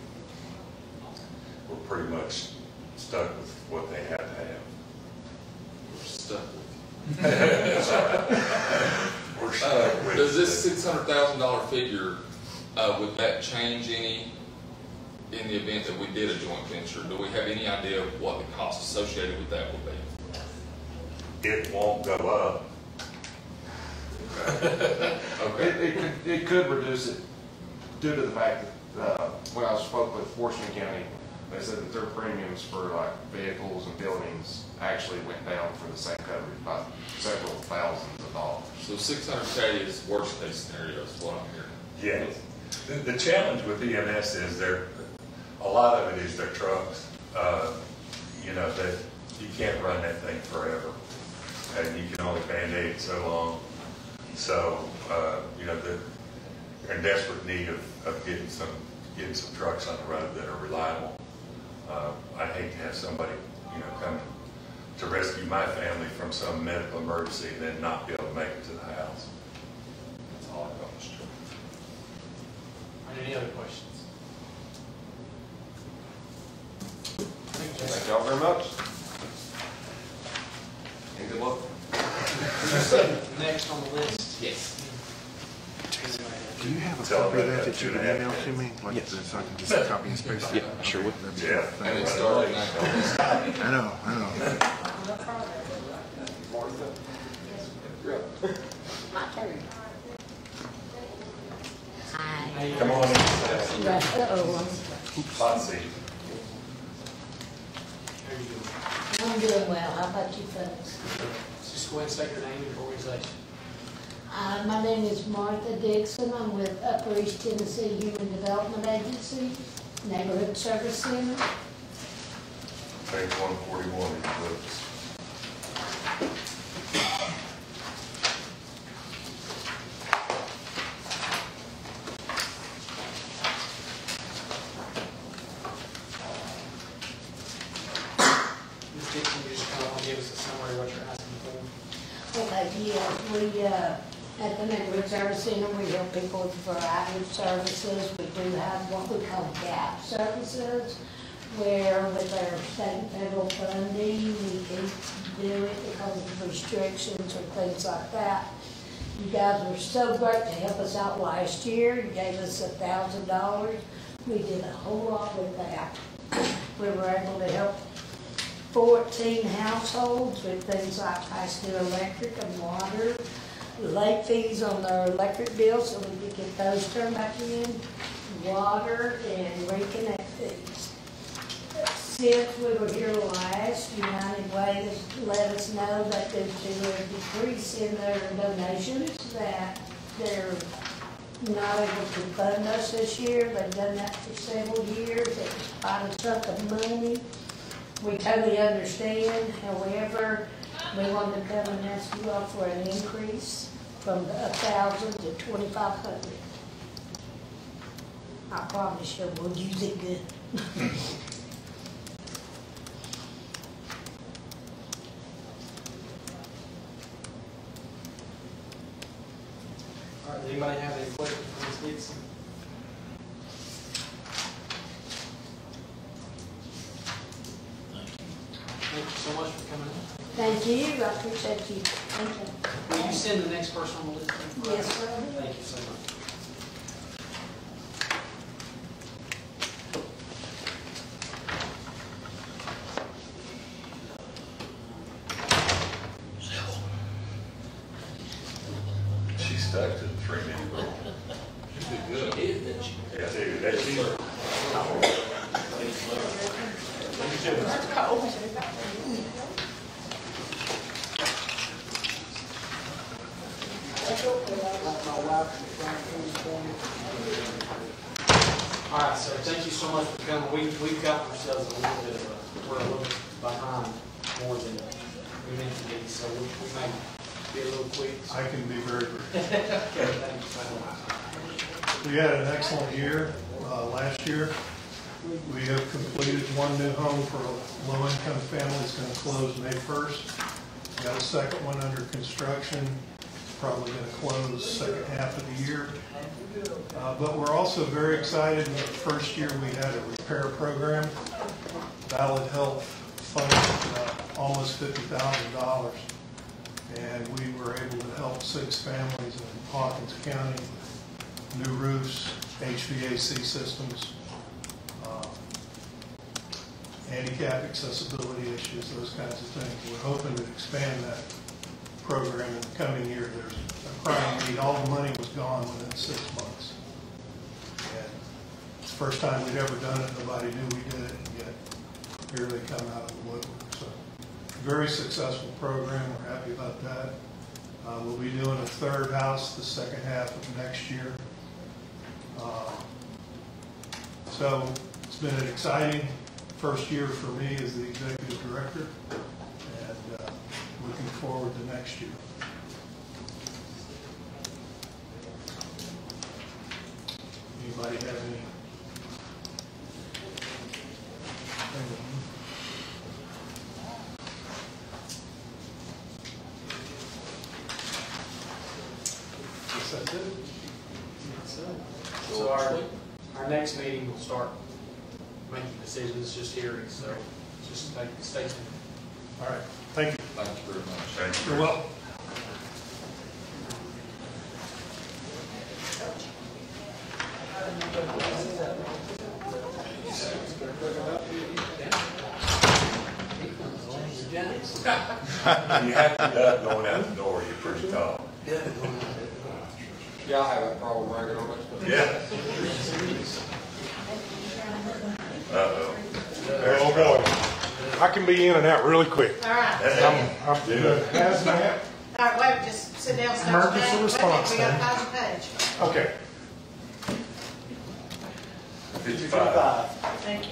we're pretty much stuck with what they have to have. We're stuck with. We're stuck with. Does this $600,000 figure would that change any in the event that we did a joint venture? Do we have any idea of what the cost associated with that would be? it won't go up. Okay. It could reduce it due to the fact that, when I spoke with Washington County, they said that their premiums for like vehicles and buildings actually went down for the same coverage by several thousands of dollars. So 600K is worst case scenario is what I'm hearing. Yes. The challenge with EMS is a lot of it is their trucks. You know, that you can't run that thing forever, and you can only Band-Aid so long. So, you know, they're in desperate need of getting some trucks on the road that are reliable. I'd hate to have somebody, you know, come to rescue my family from some medical emergency and then not be able to make it to the house. That's all I got, Mr. Chairman. Are there any other questions? Thank y'all very much. And good luck. Next on the list. Yes. Do you have a copy of that you can email to me? Like, Yes. so I can just copy and paste it? Yeah, sure would. Yeah. And it's starting now. I know. My turn. Hi. Come on in. Uh-oh. Hot seat. How are you doing? I'm doing well. How about you folks? Just go ahead and state your name and your organization. My name is Martha Dixon. I'm with Upper East Tennessee Human Development Agency, Neighborhood Service Center. Page 141 in the books. Ms. Dixon, you just kind of want to give us a summary of what you're asking for. Okay, yeah, we, at the Neighborhood Service Center, we help people with a variety of services. We do have what we call gap services, where with our state and federal funding, we can do it because of restrictions or things like that. You guys were so great to help us out last year. You gave us $1,000. We did a whole lot with that. We were able to help 14 households with things like high school electric and water, late fees on their electric bills so we could get those turned back in, water, and reconnect fees. Since we were here last, United Way has let us know that due to a decrease in their donations, that they're not able to fund us this year. They've done that for several years. It was quite a chunk of money. We totally understand. However, we wanted to come and ask you all for an increase from the 1,000 to 2,500. I promise you we'll use it good. All right, does anybody have any questions for Ms. Dixon? Thank you so much for coming in. Thank you. I appreciate you. Thank you. Will you send the next person on the list? Yes, sir. Thank you so much. She stuck to the 3-minute rule. She did, didn't she? Yeah, dude, that's easy. All right, so thank you so much for coming. We've got ourselves a little bit of we're a little bit behind more than we meant to be, so we may be a little quick. I can be very brief. Okay, thank you so much. We had an excellent year last year. We have completed one new home for a low-income family. It's going to close May 1st. Got a second one under construction. Probably going to close second half of the year. But we're also very excited. In the first year, we had a repair program. Valid Health funded almost $50,000. And we were able to help 6 families in Hawkins County. New roofs, HVAC systems, handicap accessibility issues, those kinds of things. We're hoping to expand that program in the coming year. There's a crying need. All the money was gone within 6 months. And it's the first time we'd ever done it. Nobody knew we did it, and yet here they come out of the woodwork. So very successful program. We're happy about that. We'll be doing a third house the second half of next year. So it's been an exciting first year for me as the executive director, and looking forward to next year. Anybody have any? Guess that's it. So our next meeting will start making decisions, just hearings, so just stay tuned. All right, thank you. Thank you very much. Thank you. You're welcome. You have to duck going out the door, you're pretty tall. Yeah, I have that problem regularly. Yeah. Uh-oh. Oh, boy. I can be in and out really quick. All right. I'm good. Hazmat. All right, wait, just sit down, stop. Emergency response We got a then. page. Okay. 55. Thank you.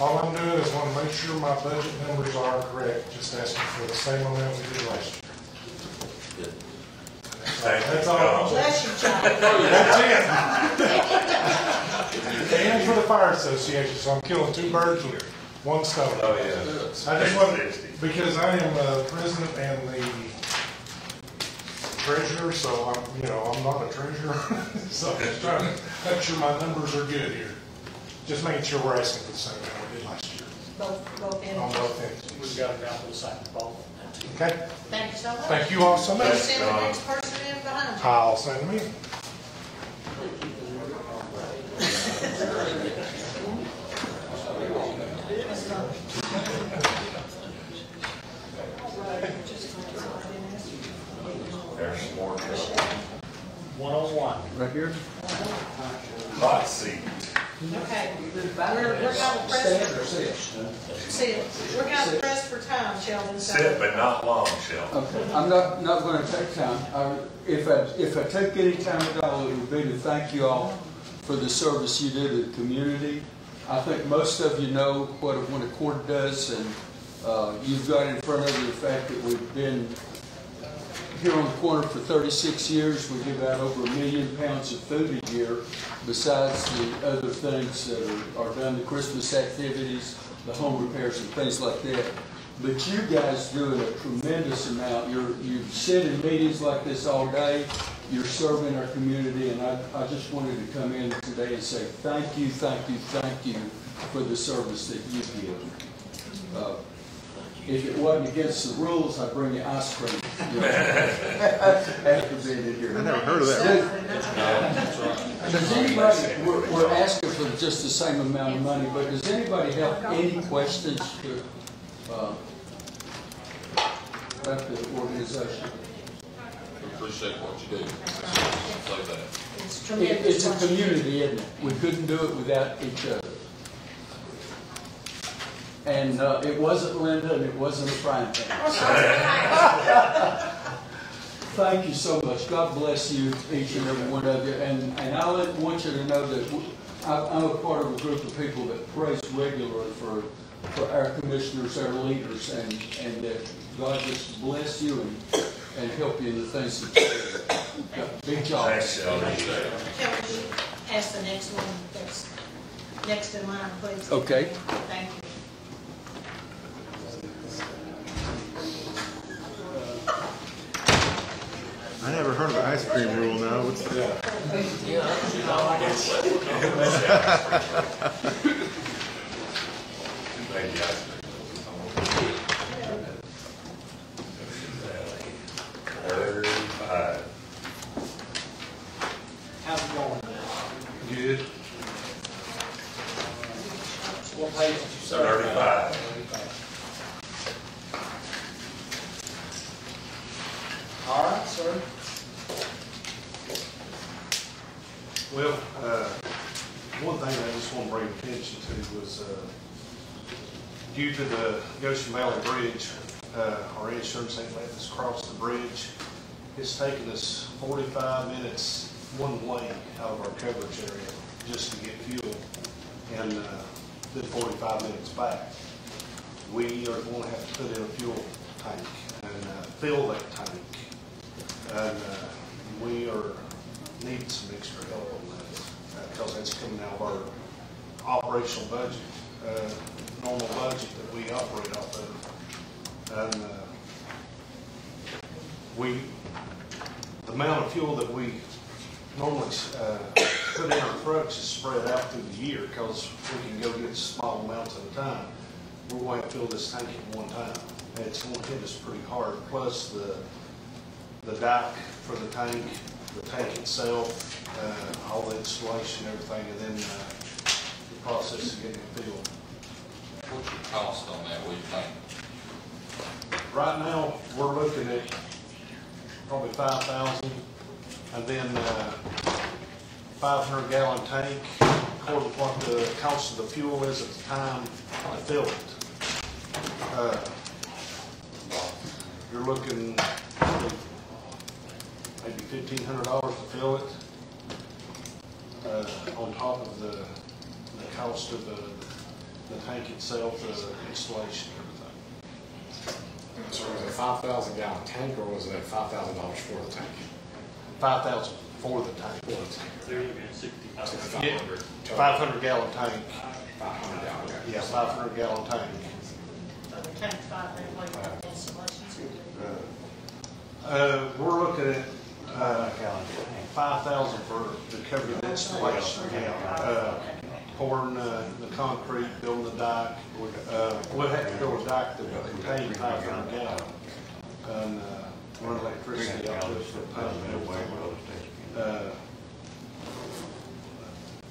All I'm doing is want to make sure my budget numbers are correct, just asking for the same amount we did last year. That's all. Bless you, child. That's it. And for the fire association, so I'm killing two birds with one stone. Oh, yeah. I just want, because I am the president and the treasurer, so I'm not a treasurer. So I'm just trying to make sure my numbers are good here. Just making sure we're asking for the same amount we did last year. Both ends. On both ends. We've got it down for the second ball. Okay? Thank you so much. Thank you all so much. We'll send the next person in behind you. I'll send them in. There's some more. 101. Right here? Hot seat. Okay, we're gonna press for time, Sheldon. so- Sit, but not long, Sheldon. Okay, I'm not going to take time. If I take any time at all, it would be to thank you all for the service you do to the community. I think most of you know what a court does, and you've got in front of you the fact that we've been here on the corner for 36 years. We give out over 1 million pounds of food a year, besides the other things that are done, the Christmas activities, the home repairs and things like that. But you guys doing a tremendous amount. You sit in meetings like this all day. You're serving our community, and I just wanted to come in today and say thank you, thank you, thank you for the service that you give. If it wasn't against the rules, I'd bring you ice cream. After being in here. I never heard of that. Does anybody, we're asking for just the same amount of money, but does anybody have any questions about the organization? We appreciate what you do. Say that. It's a community, isn't it? We couldn't do it without each other. And it wasn't Linda, and it wasn't a frying pan. Thank you so much. God bless you, each and every one of you. And I want you to know that I'm a part of a group of people that prays regularly for our commissioners, our leaders, and that God just bless you and help you in the things that you do. Big job. Thanks, Sheldon. Kelly, ask the next one that's next in line, please. Okay. Thank you. I never heard of the ice cream rule now. What's that? Thank you, guys. 35. How's it going? Good. 35. All right, sir. Well, one thing I just want to bring attention to was, due to the Goshen Valley Bridge, our insurance ain't letting us cross the bridge. It's taken us 45 minutes one way out of our coverage area just to get fuel, and then 45 minutes back. We are going to have to put in a fuel tank and fill that tank, and we are needing some extra help on that because that's coming out of our operational budget, normal budget that we operate off of. And the amount of fuel that we normally put in our trucks is spread out through the year because we can go get small amounts at a time. We're going to fill this tank at one time, and it's going to hit us pretty hard. Plus the dock for the tank itself, all the installation, everything, and then the process of getting it filled. What's your cost on that, what do you think? Right now, we're looking at probably 5,000, and then 500-gallon tank, according to what the cost of the fuel is at the time to fill it. You're looking maybe $1,500 to fill it, on top of the cost of the tank itself, the installation, everything. So was it a 5,000-gallon tank, or was it $5,000 for the tank? 5,000 for the tank. So you're looking at 6,500. Yeah, 500-gallon tank. 500-gallon. Yeah, 500-gallon tank. So the tank's 500, what about installations? We're looking at 5,000 for to cover the installation. Pouring the concrete, building the dock. We'll have to build a dock that will contain 500 gallons and run electricity out to it for the pump.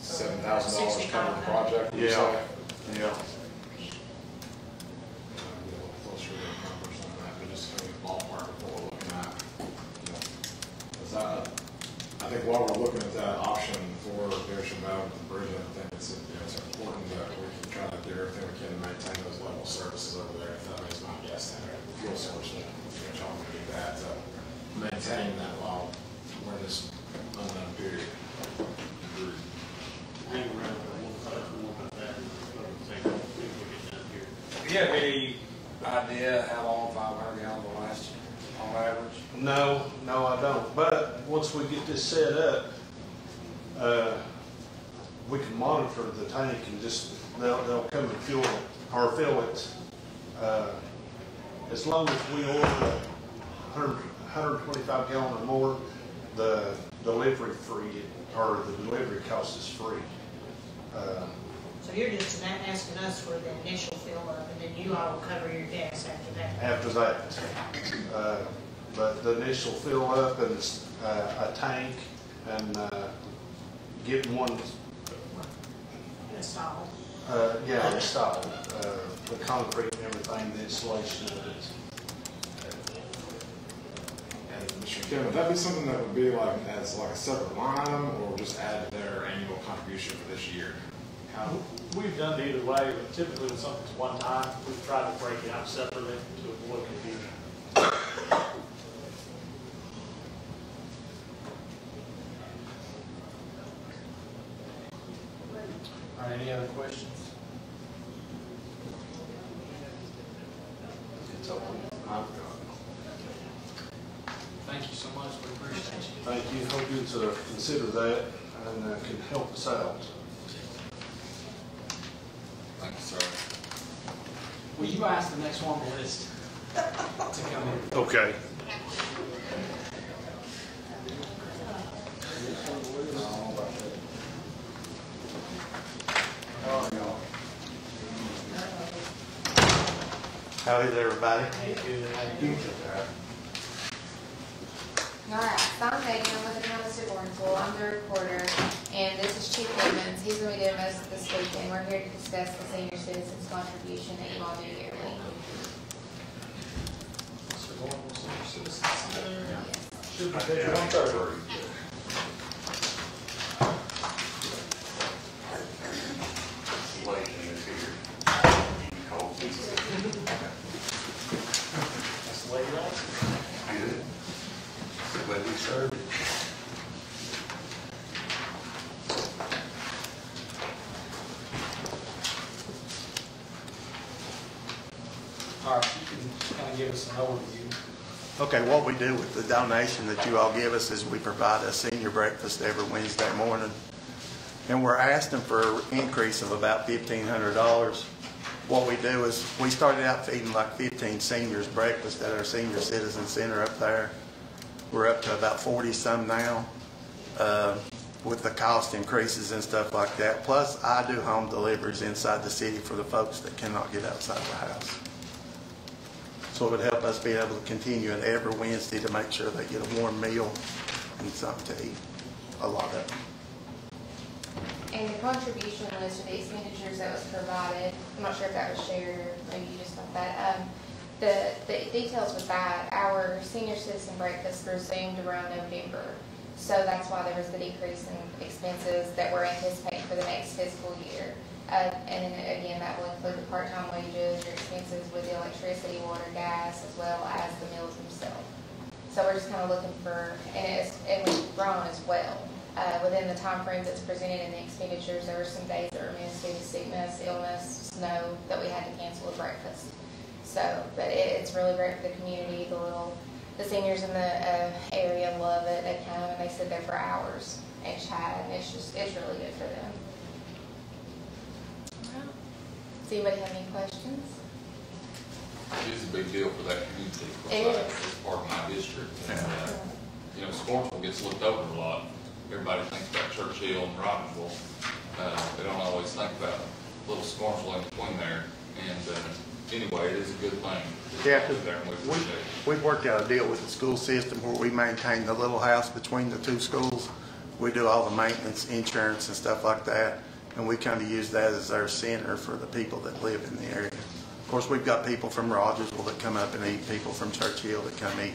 $7,000 cover the project? Yeah. Yeah. Closer to the numbers on that, but just kind of ballpark of what we're looking at. I think while we're looking at that option for Goshen Valley with the bridge, I think it's important that we can try to do everything we can to maintain those level of services over there. If that means not gas and fuel source, we're trying to do that to maintain that while we're in this unknown period. Do you have any idea how long 500 gallons will last on average? No, I don't. But once we get this set up, we can monitor the tank and just they'll come and fuel it or fill it. As long as we order 125 gallon or more, the delivery free or the delivery cost is free. So you're just asking us for the initial fill up, and then you all will cover your gas after that? After that. But the initial fill up and a tank and getting one Installed? Yeah, installed. The concrete and everything, the installation of it. And Mr. Kim, would that be something that would be like as like a separate line item, or just add to their annual contribution for this year? We've done it either way, but typically when something's one time, we've tried to break it out separately to avoid confusion. All right, any other questions? It's all I've got. Thank you so much, we appreciate you. Thank you. Hope you consider that and can help us out. Thank you, sir. Will you ask the next one on the list to come in? Okay. Howdy there, everybody. All right, so I'm Megan, I'm with the County Mr. Lawrenceville, I'm the reporter, and this is Chief Hawkins. He's going to be doing most of this weekend. We're here to discuss the senior citizens contribution that you all do yearly. That's the way you like it. Good. The way we serve it. All right, you can kind of give us an overview. Okay, what we do with the donation that you all give us is we provide a senior breakfast every Wednesday morning. And we're asking for an increase of about $1,500. What we do is we started out feeding like 15 seniors breakfast at our senior citizen center up there. We're up to about 40 some now with the cost increases and stuff like that. Plus, I do home deliveries inside the city for the folks that cannot get outside the house. So it would help us be able to continue it every Wednesday to make sure they get a warm meal and something to eat, a lot of them. And the contribution list of the expenditures that was provided, I'm not sure if that was shared or maybe you just got that. The details with that, our senior citizen breakfast resumed around November. So that's why there was the decrease in expenses that we're anticipating for the next fiscal year. And again, that will include the part-time wages, your expenses with the electricity, water, gas, as well as the meals themselves. So we're just kind of looking for, and we've grown as well. Within the time frame that's presented in the expenditures, there were some days that were missed due to sickness, illness, snow, that we had to cancel a breakfast. So, but it's really great for the community. The seniors in the area love it. They come and they sit there for hours and chat, and it's really good for them. Does anybody have any questions? It is a big deal for that community. It is. It's part of my district. And, you know, Scorchville gets looked over a lot. Everybody thinks about Churchill and Rogersville. They don't always think about little Scorchville in between there. And anyway, it is a good thing. Yeah, We've worked out a deal with the school system where we maintain the little house between the two schools. We do all the maintenance, insurance, and stuff like that. And we kind of use that as our center for the people that live in the area. Of course, we've got people from Rogersville that come up and eat, people from Churchill that come eat.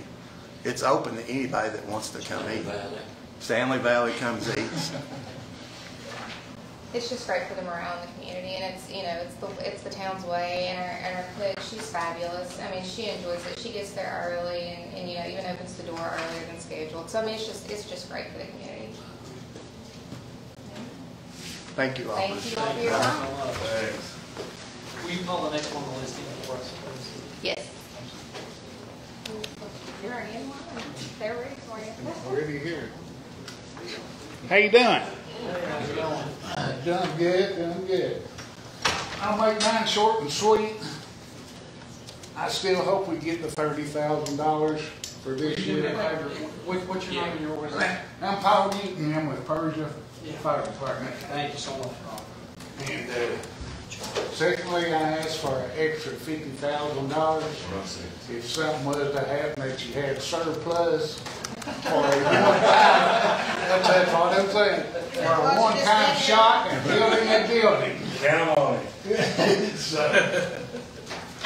It's open to anybody that wants to come eat. Stanley Valley comes eats. It's just great for the morale in the community, and it's the town's way. And our cook, she's fabulous. I mean, she enjoys it. She gets there early, and even opens the door earlier than scheduled. So I mean, it's just great for the community. Thank you all. Thank you all for your time. Thanks. Will you call the next one on the list for us, please? Yes. You're already in line. They're ready for you. Already here. How you doing? Hey, how's it going? Doing good, doing good. I'll make mine short and sweet. I still hope we get the $30,000 for this year. What's your name and your organization? I'm Paul Newton, I'm with Persia Fire Department. Thank you so much. And secondly, I asked for an extra $50,000 if something was to happen that you had surplus for a that's what I'm saying. For a one-time shot and building a building. Count on it. So,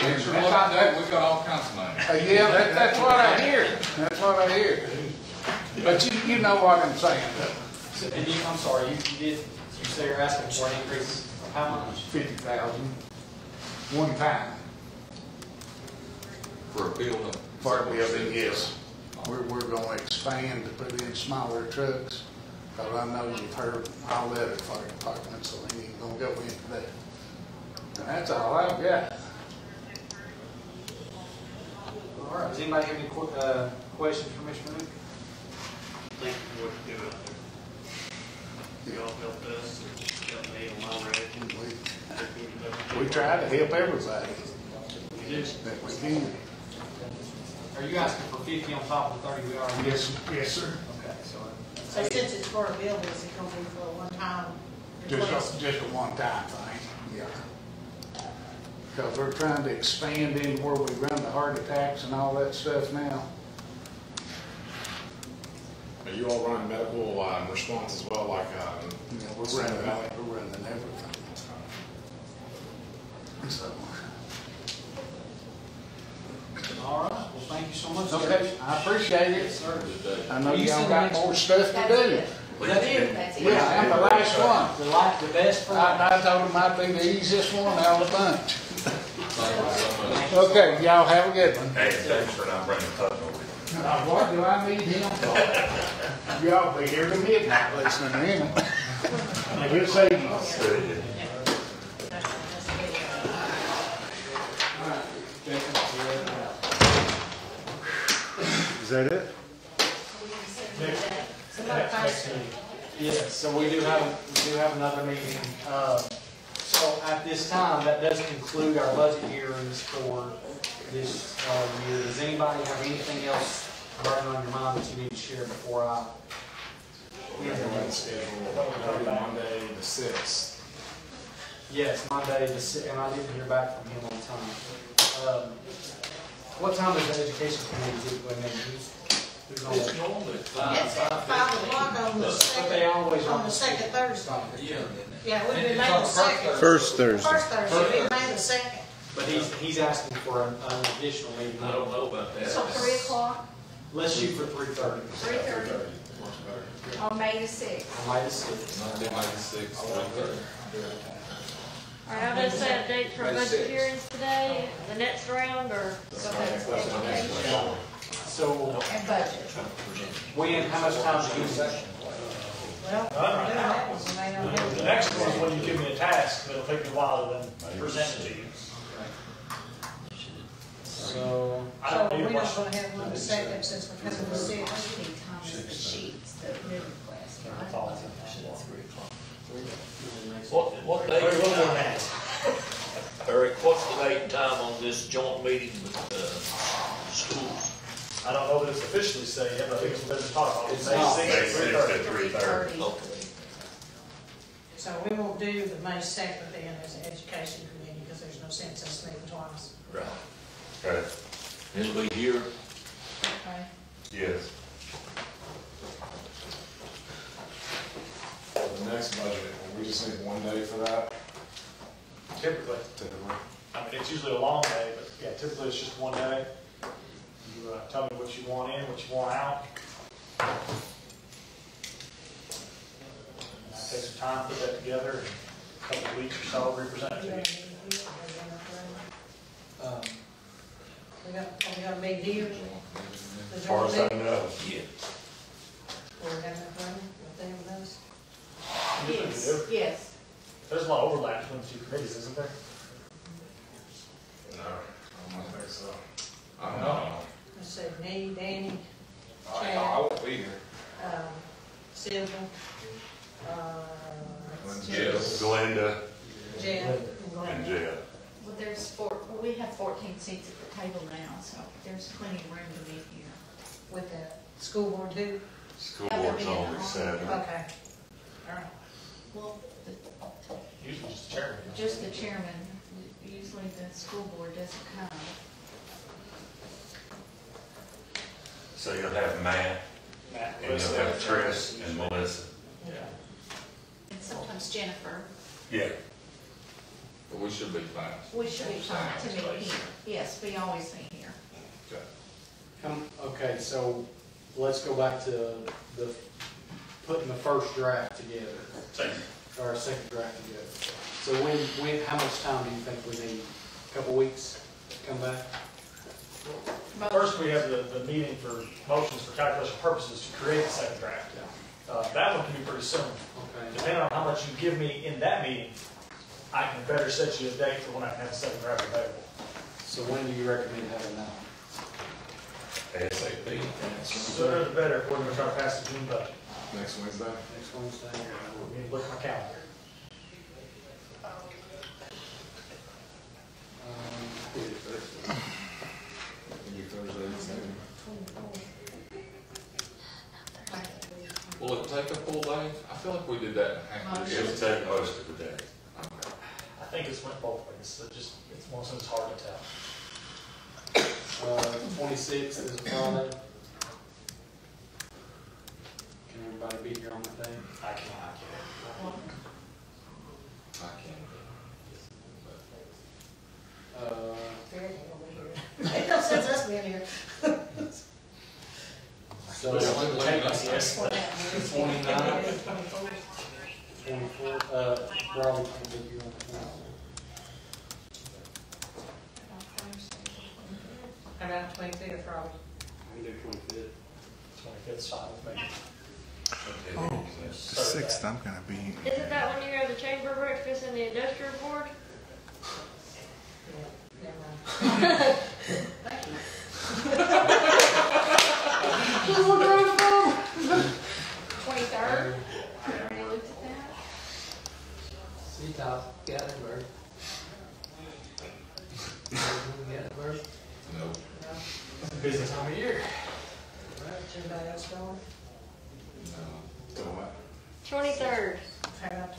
we've got all kinds of money. yeah, that's what I hear. That's what I hear. But you know what I'm saying. And I'm sorry, you say you're asking for an increase of how much? 50,000. One time. For a building? For a building, yes. We're going to expand to put in smaller trucks. Because I know you've heard all the other fire departments, so we ain't going to go into that. And that's all I've got. All right, does anybody have any questions for Mr. Newton? Thank you for what you do out there. You all helped us, helped me on my record. We try to help everybody. We do. That we can. Are you asking for 50 on top of the 30 we already? Yes, sir. Okay, so. So since it's for a building, is it going to be for a one-time request? Just a one-time thing, yeah. Because we're trying to expand into where we run the heart attacks and all that stuff now. Are you all run medical response as well, like We're running everything. So, All right, well, thank you so much. Okay, I appreciate it. Sir. I know You y'all said got next- more stuff to do. That's it? Yeah, I'm the last one. The best for I told him I'd be the easiest one out of the bunch. Okay, y'all have a good one. Hey, thanks for not bringing Tugman with you. What do I need him for? Y'all be here to midnight listening to him. We'll see you. Is that it? Yes, so we do have another meeting. So at this time, that does conclude our budget hearings for this year. Does anybody have anything else burning on your mind that you need to share before I? we have a schedule, Monday the 6th. Yes, Monday, and I didn't hear back from him on time. What time does the education committee typically meet? Who's on It's that? normally It's at 5 o'clock on the But they always second, on the second Thursday. Yeah, it would be May the second. First Thursday. First Thursday, it'd be May the second. But he's asking for an additional meeting. I don't know about that. So 3 o'clock, Let's shoot for 3:30. 3:30 on May the 6th. On May the 6th. Monday, May the 6th, 3:30. All right, I'm gonna set a date for budget hearings today, the next round, or? So, And budget. when, how much time do you need? Well, we're doing that one, so they don't have. The next one is when you give me a task, it'll take me a while to then present it to you. So, I So don't we're need not much. gonna have one the second since we're coming to six. The sheets, the new request, That's all. What day? Very little more than that. Eric, what's the date and time on this joint meeting with, schools? I don't know that it's officially set yet, but I think it's what they're talking about. It's May not. 6th, May 6th at 3:30. 3:30. Okay. So we won't do the May second then as an education committee, because there's no sense in us meeting twice. Right. Okay, It'll be here. Okay. yes. The next budget, we just need one day for that. Typically. Typically. I mean, it's usually a long day, but yeah, typically it's just one day. You tell me what you want in, what you want out. And I take some time, put that together, and a couple of weeks or so, represent it to you. We got a meeting here. As far as I know. Yeah. We're having a room with them and us. Yes, yes. There's a lot of overlap between the two committees, isn't there? No, I don't think so. I don't know. Let's see, me, Danny, I won't be here. Sylvia, Yes, Glenda Jeff, and and Glenn. Jeff. Well, we have 14 seats at the table now, so there's plenty of room to meet here. With the school board too? School board's only 7. Okay. All right. Well, Usually just the chairman. just the chairman, usually the school board doesn't come. So you'll have Matt, Matt, and you'll have Chris and Melissa. Yeah. And sometimes Jennifer. Yeah. But we should be fine. We should be fine to meet here. Yes, we always meet here. Okay, so let's go back to the, putting the first draft together. Second. Or second draft together. So how much time do you think we need? A couple weeks to come back? First, we have the meeting for motions for calculation purposes to create the second draft. That one can be pretty soon. Okay. Depending on how much you give me in that meeting, I can better set you a date for when I can have the second draft available. So when do you recommend having that? ASAP. Sooner the better, if we're gonna try to pass the June budget. Next Wednesday? Next Wednesday? Let me look at my calendar. Will it take a full day? I feel like we did that in half. It'll take most of the day. Okay. I think it's went both ways, so it's one of those hard to tell. 26th is a Friday. everybody be here on that day? I can't. I can't. Ain't no sense us being here. So, Take us, yes. 29, 24, Robbie can be here on the 24th. How about 25th, Robbie? We can do 25th. 25th, fine with me. Oh, the 6th, I'm gonna be. Isn't that when you have the chamber breakfast and the industrial board? Never mind. Thank you. 23rd? I already looked at that. See, Todd, Gatlinburg. Gatlinburg. Nope. Busy time of year. Anybody else going? Go what? 23rd. How about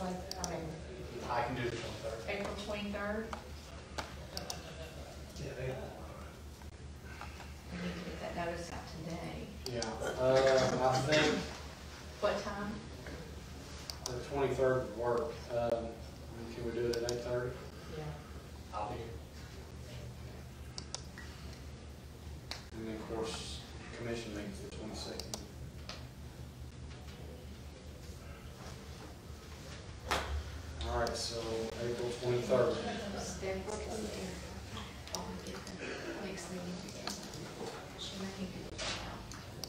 I can do the 23rd. April 23rd. We need to get that notice out today. Yeah, I think What time? the 23rd would work. Can we do it at 8:30? Yeah. I'll be here. And then, of course, commission meetings the 22nd. All right, so April 23rd.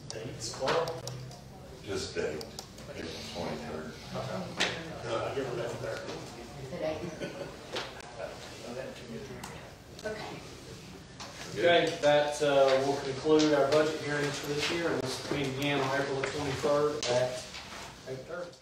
Dates, well, Just date, April 23rd. I'll give her that there. Okay, that will conclude our budget hearings for this year, and we'll meet again on April the 23rd at 8:30.